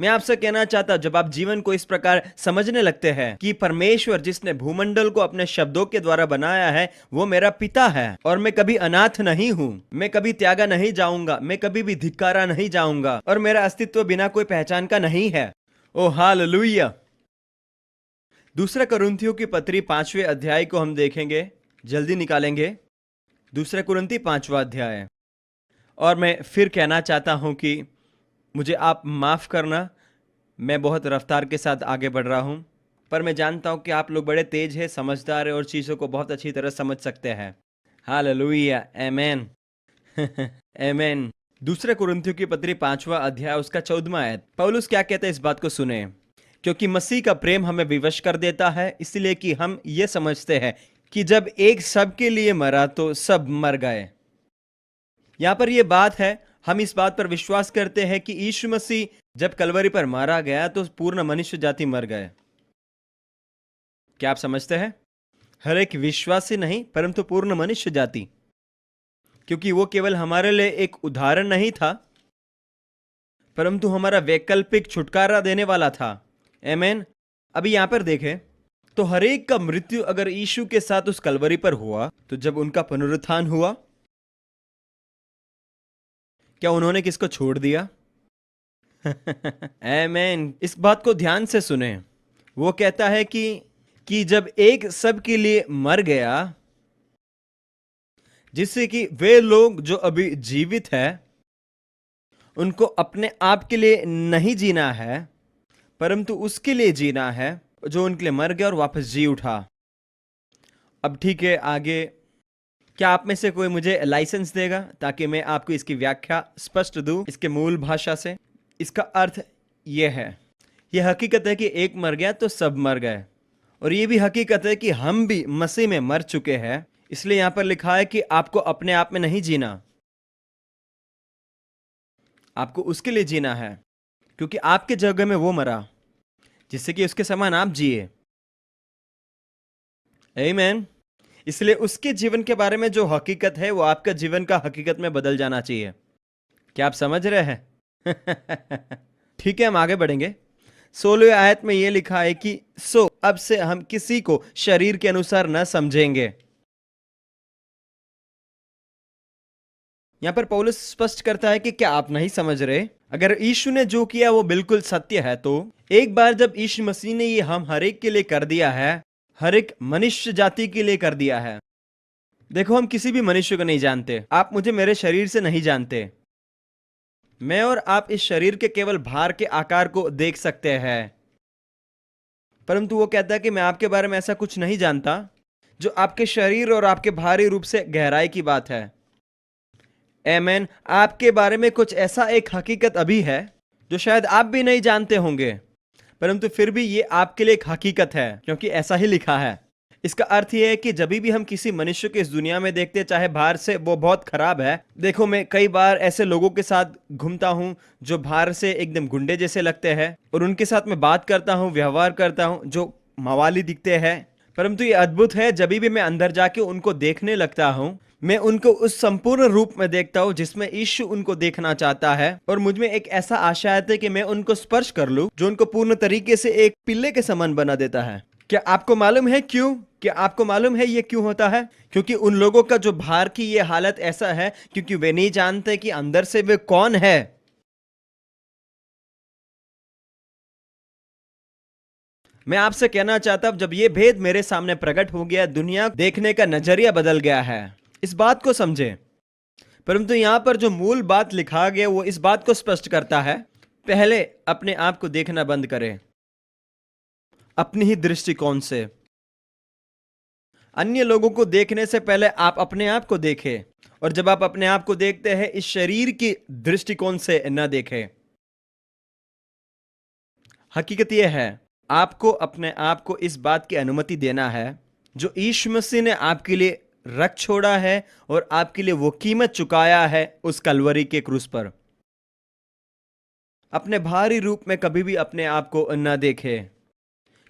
मैं आपसे कहना चाहता, जब आप जीवन को इस प्रकार समझने लगते हैं कि परमेश्वर जिसने भूमंडल को अपने शब्दों के द्वारा बनाया है वो मेरा पिता है, और मैं कभी अनाथ नहीं हूं, मैं कभी त्यागा नहीं जाऊंगा, मैं कभी भी धिक्कारा नहीं जाऊंगा, और मेरा अस्तित्व बिना कोई पहचान का नहीं है। ओ हालेलुया। दूसरा कुरिन्थियों की पत्री 5वें अध्याय को हम देखेंगे, जल्दी निकालेंगे। दूसरा कुरिन्थी 5वां अध्याय। और मैं फिर कहना चाहता हूं कि मुझे आप माफ करना, मैं बहुत रफ्तार के साथ आगे बढ़ रहा हूं, पर मैं जानता हूं कि आप लोग बड़े तेज हैं, समझदार हैं, और चीज़ों को बहुत अच्छी तरह समझ सकते हैं। हालेलुया, आमेन। आमेन। दूसरे कुरिन्थियों की पत्री 5वां अध्याय उसका 14वां आयत, पौलुस क्या कहते हैं इस बात को सुने। क्योंकि मसीह का प्रेम हमें विवश कर देता है, इसलिए कि हम ये समझते हैं कि जब एक सबके लिए मरा तो सब मर गए। यहां पर यह बात है, हम इस बात पर विश्वास करते हैं कि यीशु मसीह जब कलवरी पर मारा गया तो पूर्ण मनुष्य जाति मर गए। क्या आप समझते हैं? हर एक विश्वासी नहीं, परंतु पूर्ण मनुष्य जाति, क्योंकि वो केवल हमारे लिए एक उदाहरण नहीं था, परंतु हमारा वैकल्पिक छुटकारा देने वाला था। आमेन। अभी यहां पर देखें तो हर एक का मृत्यु अगर यीशु के साथ उस कलवरी पर हुआ, तो जब उनका पुनरुत्थान हुआ, क्या उन्होंने किसको छोड़ दिया? आमेन। इस बात को ध्यान से सुने। वो कहता है कि जब एक सब के लिए मर गया, जिससे कि वे लोग जो अभी जीवित है उनको अपने आप के लिए नहीं जीना है, परंतु उसके लिए जीना है जो उनके लिए मर गया और वापस जी उठा। अब ठीक है, आगे क्या आप में से कोई मुझे लाइसेंस देगा ताकि मैं आपको इसकी व्याख्या स्पष्ट दूं इसके मूल भाषा से? इसका अर्थ यह है, यह हकीकत है कि एक मर गया तो सब मर गए, और यह भी हकीकत है कि हम भी मसीह में मर चुके हैं। इसलिए यहां पर लिखा है कि आपको अपने आप में नहीं जीना, आपको उसके लिए जीना है, क्योंकि आपके जगह में वो मरा जिससे कि उसके समान आप जिए। आमीन। इसलिए उसके जीवन के बारे में जो हकीकत है वो आपका जीवन का हकीकत में बदल जाना चाहिए। क्या आप समझ रहे हैं? ठीक है, हम आगे बढ़ेंगे। 16वें आयत में यह लिखा है कि सो अब से हम किसी को शरीर के अनुसार न समझेंगे। यहां पर पौलुस स्पष्ट करता है कि क्या आप नहीं समझ रहे? अगर यीशु ने जो किया वो बिल्कुल सत्य है, तो एक बार जब यीशु मसीह ने ये हम हर एक के लिए कर दिया है, हर एक मनुष्य जाति के लिए कर दिया है। देखो, हम किसी भी मनुष्य को नहीं जानते। आप मुझे मेरे शरीर से नहीं जानते। मैं और आप इस शरीर के केवल भार के आकार को देख सकते हैं, परंतु वो कहता है कि मैं आपके बारे में ऐसा कुछ नहीं जानता जो आपके शरीर और आपके भारी रूप से गहराई की बात है। आमीन। आपके बारे में कुछ ऐसा एक हकीकत अभी है जो शायद आप भी नहीं जानते होंगे, परंतु फिर भी ये आपके लिए एक हकीकत है, क्योंकि ऐसा ही लिखा है। इसका अर्थ यह है कि जब भी हम किसी मनुष्य को इस दुनिया में देखते, चाहे बाहर से वो बहुत खराब है। देखो, मैं कई बार ऐसे लोगों के साथ घूमता हूं जो बाहर से एकदम गुंडे जैसे लगते हैं, और उनके साथ मैं बात करता हूं, व्यवहार करता हूं, जो मवाली दिखते हैं। परंतु ये अद्भुत है, जब भी मैं अंदर जाके उनको देखने लगता हूं, मैं उनको उस संपूर्ण रूप में देखता हूं जिसमें यीशु उनको देखना चाहता है, और मुझ में एक ऐसा आशा है कि मैं उनको स्पर्श कर लूं जो उनको पूर्ण तरीके से एक पिल्ले के समान बना देता है। क्या आपको मालूम है क्यों? क्या आपको मालूम है ये क्यों होता है? क्योंकि उन लोगों का जो बाहर की ये हालत ऐसा है क्योंकि वे नहीं जानते कि अंदर से वे कौन है। मैं आपसे कहना चाहता हूं, जब ये भेद मेरे सामने प्रकट हो गया, दुनिया देखने का नजरिया बदल गया है। इस बात को समझे। परंतु यहां पर जो मूल बात लिखा गया वो इस बात को स्पष्ट करता है, पहले अपने आप को देखना बंद करें, अपनी ही दृष्टिकोण से। अन्य लोगों को देखने से पहले आप अपने आप को देखें, और जब आप अपने आप को देखते हैं, इस शरीर की दृष्टिकोण से न देखें। हकीकत यह है, आपको अपने आप को इस बात की अनुमति देना है जो यीशु मसीह ने आपके लिए रख छोड़ा है, और आपके लिए वो कीमत चुकाया है उस कलवरी के क्रूस पर। अपने भारी रूप में कभी भी अपने आप को न देखे,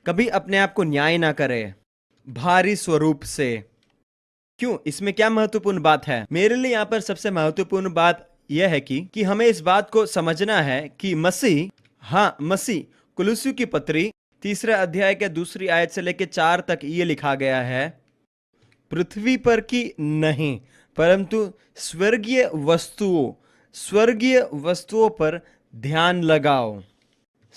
कभी अपने आप को न्याय ना करे भारी स्वरूप से। क्यों? इसमें क्या महत्वपूर्ण बात है? मेरे लिए यहां पर सबसे महत्वपूर्ण बात यह है कि हमें इस बात को समझना है कि मसीह कुलुस्सियों की पत्री 3 अध्याय के 2 आयत से लेकर 4 तक ये लिखा गया है, पृथ्वी पर की नहीं परंतु स्वर्गीय वस्तुओं पर ध्यान लगाओ।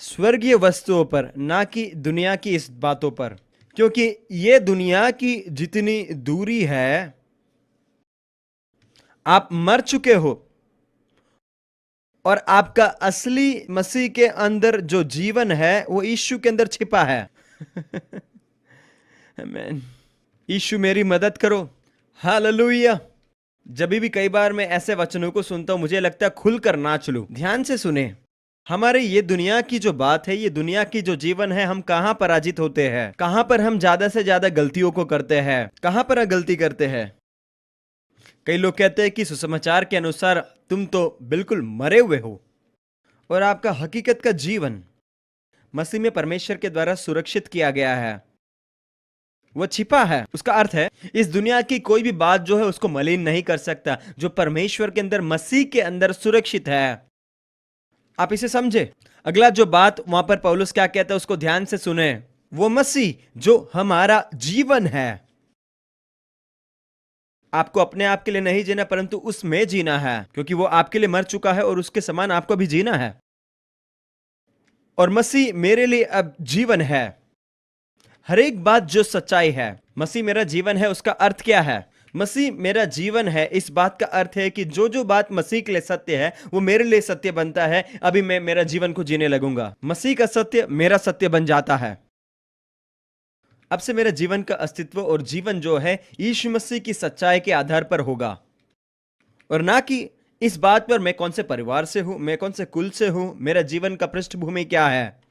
स्वर्गीय वस्तुओं पर, ना कि दुनिया की इस बातों पर, क्योंकि ये दुनिया की जितनी दूरी है, आप मर चुके हो, और आपका असली मसीह के अंदर जो जीवन है वो यीशु के अंदर छिपा है। आमीन। यीशु मेरी मदद करो। हालेलुया। जब भी कई बार मैं ऐसे वचनों को सुनता हूं, मुझे लगता है खुलकर नाच लूं। ध्यान से सुने, हमारे ये दुनिया की जो बात है, ये दुनिया की जो जीवन है, हम कहां पराजित होते हैं, कहां पर हम ज्यादा से ज्यादा गलतियों को करते हैं, कहां पर गलती करते हैं। कई लोग कहते हैं कि सुसमाचार के अनुसार तुम तो बिल्कुल मरे हुए हो, और आपका हकीकत का जीवन मसीह में परमेश्वर के द्वारा सुरक्षित किया गया है, वो छिपा है। उसका अर्थ है, इस दुनिया की कोई भी बात जो है उसको मलिन नहीं कर सकता, जो परमेश्वर के अंदर, मसीह के अंदर सुरक्षित है। आप इसे समझे। अगला जो बात वहां पर पौलुस क्या कहता है उसको ध्यान से सुने। वो मसीह जो हमारा जीवन है, आपको अपने आप के लिए नहीं जीना परंतु उसमें जीना है, क्योंकि वो आपके लिए मर चुका है और उसके समान आपको भी जीना है। और मसीह मेरे लिए अब जीवन है। हर एक बात जो सच्चाई है, मसीह मेरा जीवन है, उसका अर्थ क्या है? मसीह मेरा जीवन है, इस बात का अर्थ है कि जो जो बात मसीह के लिए सत्य है वो मेरे लिए सत्य बनता है। अभी मैं मेरा जीवन को जीने लगूंगा, मसीह का सत्य मेरा सत्य बन जाता है। अब से मेरा जीवन का अस्तित्व और जीवन जो है यीशु मसीह की सच्चाई के आधार पर होगा, और ना कि इस बात पर मैं कौन से परिवार से हूं, मैं कौन से कुल से हूं, मेरा जीवन का पृष्ठभूमि क्या है।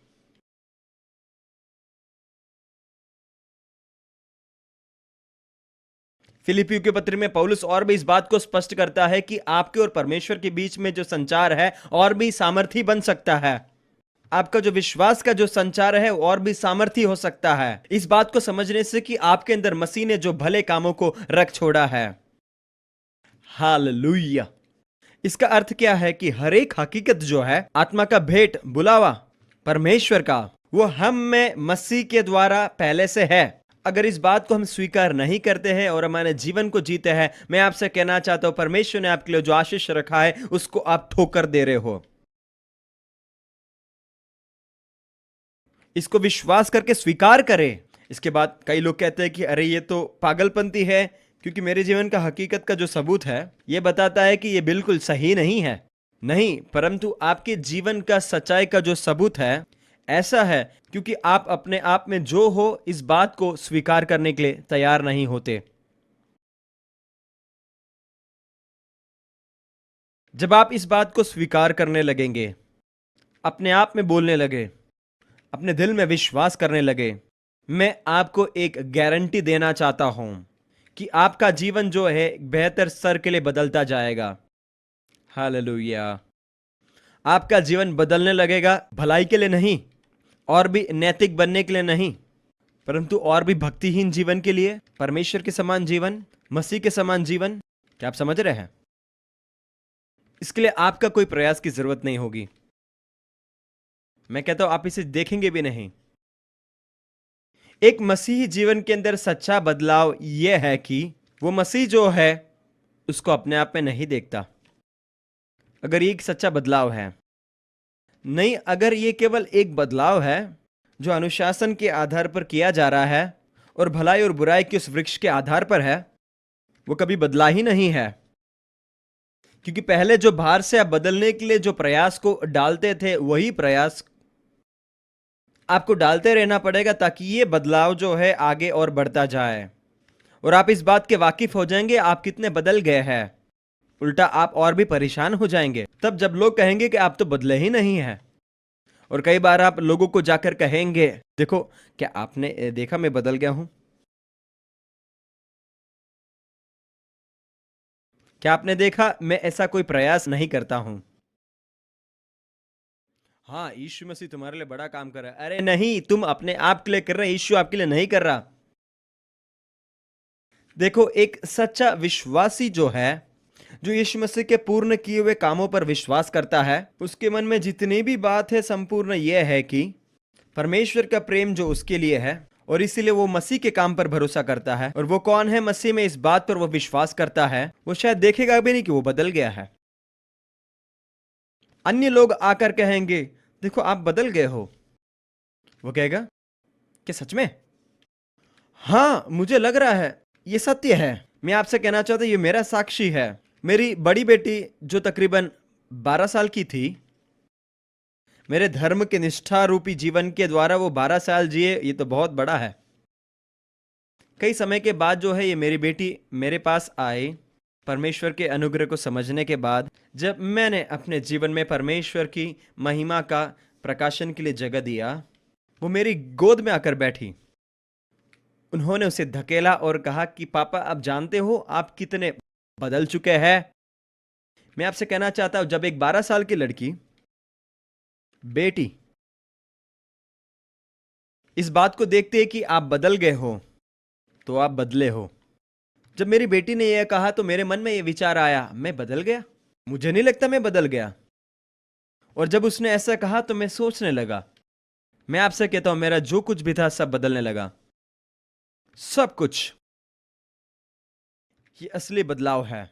फिलिपियों के पत्र में पौलुस और भी इस बात को स्पष्ट करता है कि आपके और परमेश्वर के बीच में जो संचार है और भी सामर्थी बन सकता है। आपका जो विश्वास का जो संचार है और भी सामर्थी हो सकता है इस बात को समझने से कि आपके अंदर मसीह ने जो भले कामों को रख छोड़ा है। हालेलुया। इसका अर्थ क्या है कि हर एक हकीकत जो है, आत्मा का भेंट बुलावा परमेश्वर का, वो हम में मसीह के द्वारा पहले से है। अगर इस बात को हम स्वीकार नहीं करते हैं और हमारे जीवन को जीते हैं, मैं आपसे कहना चाहता हूं परमेश्वर ने आपके लिए जो आशीष रखा है उसको आप ठोकर दे रहे हो। इसको विश्वास करके स्वीकार करें। इसके बाद कई लोग कहते हैं कि अरे ये तो पागलपंती है, क्योंकि मेरे जीवन का हकीकत का जो सबूत है ये बताता है कि ये बिल्कुल सही नहीं है। नहीं, परंतु आपके जीवन का सच्चाई का जो सबूत है ऐसा है क्योंकि आप अपने आप में जो हो इस बात को स्वीकार करने के लिए तैयार नहीं होते। जब आप इस बात को स्वीकार करने लगेंगे, अपने आप में बोलने लगे, अपने दिल में विश्वास करने लगे, मैं आपको एक गारंटी देना चाहता हूं कि आपका जीवन जो है बेहतर स्तर के लिए बदलता जाएगा। हालेलुया। आपका जीवन बदलने लगेगा, भलाई के लिए नहीं और भी नैतिक बनने के लिए नहीं, परंतु और भी भक्तिहीन जीवन के लिए, परमेश्वर के समान जीवन, मसीह के समान जीवन। क्या आप समझ रहे हैं? इसके लिए आपका कोई प्रयास की जरूरत नहीं होगी। मैं कहता हूं आप इसे देखेंगे भी नहीं। एक मसीही जीवन के अंदर सच्चा बदलाव यह है कि वो मसीह जो है उसको अपने आप में नहीं देखता। अगर ये एक सच्चा बदलाव है, नहीं, अगर ये केवल एक बदलाव है जो अनुशासन के आधार पर किया जा रहा है और भलाई और बुराई के उस वृक्ष के आधार पर है, वो कभी बदला ही नहीं है। क्योंकि पहले जो बाहर से आप बदलने के लिए जो प्रयास को डालते थे, वही प्रयास आपको डालते रहना पड़ेगा ताकि ये बदलाव जो है आगे और बढ़ता जाए। और आप इस बात के वाकिफ हो जाएंगे आप कितने बदल गए हैं। उल्टा आप और भी परेशान हो जाएंगे तब जब लोग कहेंगे कि आप तो बदले ही नहीं हैं। और कई बार आप लोगों को जाकर कहेंगे, देखो क्या आपने देखा मैं बदल गया हूं? क्या आपने देखा मैं ऐसा कोई प्रयास नहीं करता हूं? हाँ, यीशु मसीह तुम्हारे लिए बड़ा काम कर रहा है। अरे नहीं, तुम अपने आप के लिए कर रहे, यीशु आपके लिए नहीं कर रहा। देखो, एक सच्चा विश्वासी जो है, जो यीशु मसीह के पूर्ण किए हुए कामों पर विश्वास करता है, उसके मन में जितनी भी बात है संपूर्ण यह है कि परमेश्वर का प्रेम जो उसके लिए है, और इसीलिए वो मसीह के काम पर भरोसा करता है। और वो कौन है मसीह में, इस बात पर वो विश्वास करता है, वो शायद देखेगा भी नहीं कि वो बदल गया है। अन्य लोग आकर कहेंगे देखो आप बदल गए हो, वो कहेगा क्या सच में? हाँ, मुझे लग रहा है ये सत्य है। मैं आपसे कहना चाहता हूं ये मेरा साक्षी है। मेरी बड़ी बेटी जो तकरीबन 12 साल की थी, मेरे धर्म के निष्ठा रूपी जीवन के द्वारा वो 12 साल जिए, ये तो बहुत बड़ा है। कई समय के बाद जो है ये मेरी बेटी मेरे पास आई, परमेश्वर के अनुग्रह को समझने के बाद, जब मैंने अपने जीवन में परमेश्वर की महिमा का प्रकाशन के लिए जगह दिया, वो मेरी गोद में आकर बैठी। उन्होंने उसे धकेला और कहा कि पापा आप जानते हो आप कितने बदल चुके हैं। मैं आपसे कहना चाहता हूं जब एक 12 साल की लड़की, बेटी, इस बात को देखते हैं कि आप बदल गए हो, तो आप बदले हो। जब मेरी बेटी ने यह कहा तो मेरे मन में यह विचार आया, मैं बदल गया? मुझे नहीं लगता मैं बदल गया। और जब उसने ऐसा कहा तो मैं सोचने लगा। मैं आपसे कहता हूं मेरा जो कुछ भी था सब बदलने लगा, सब कुछ। ये असली बदलाव है।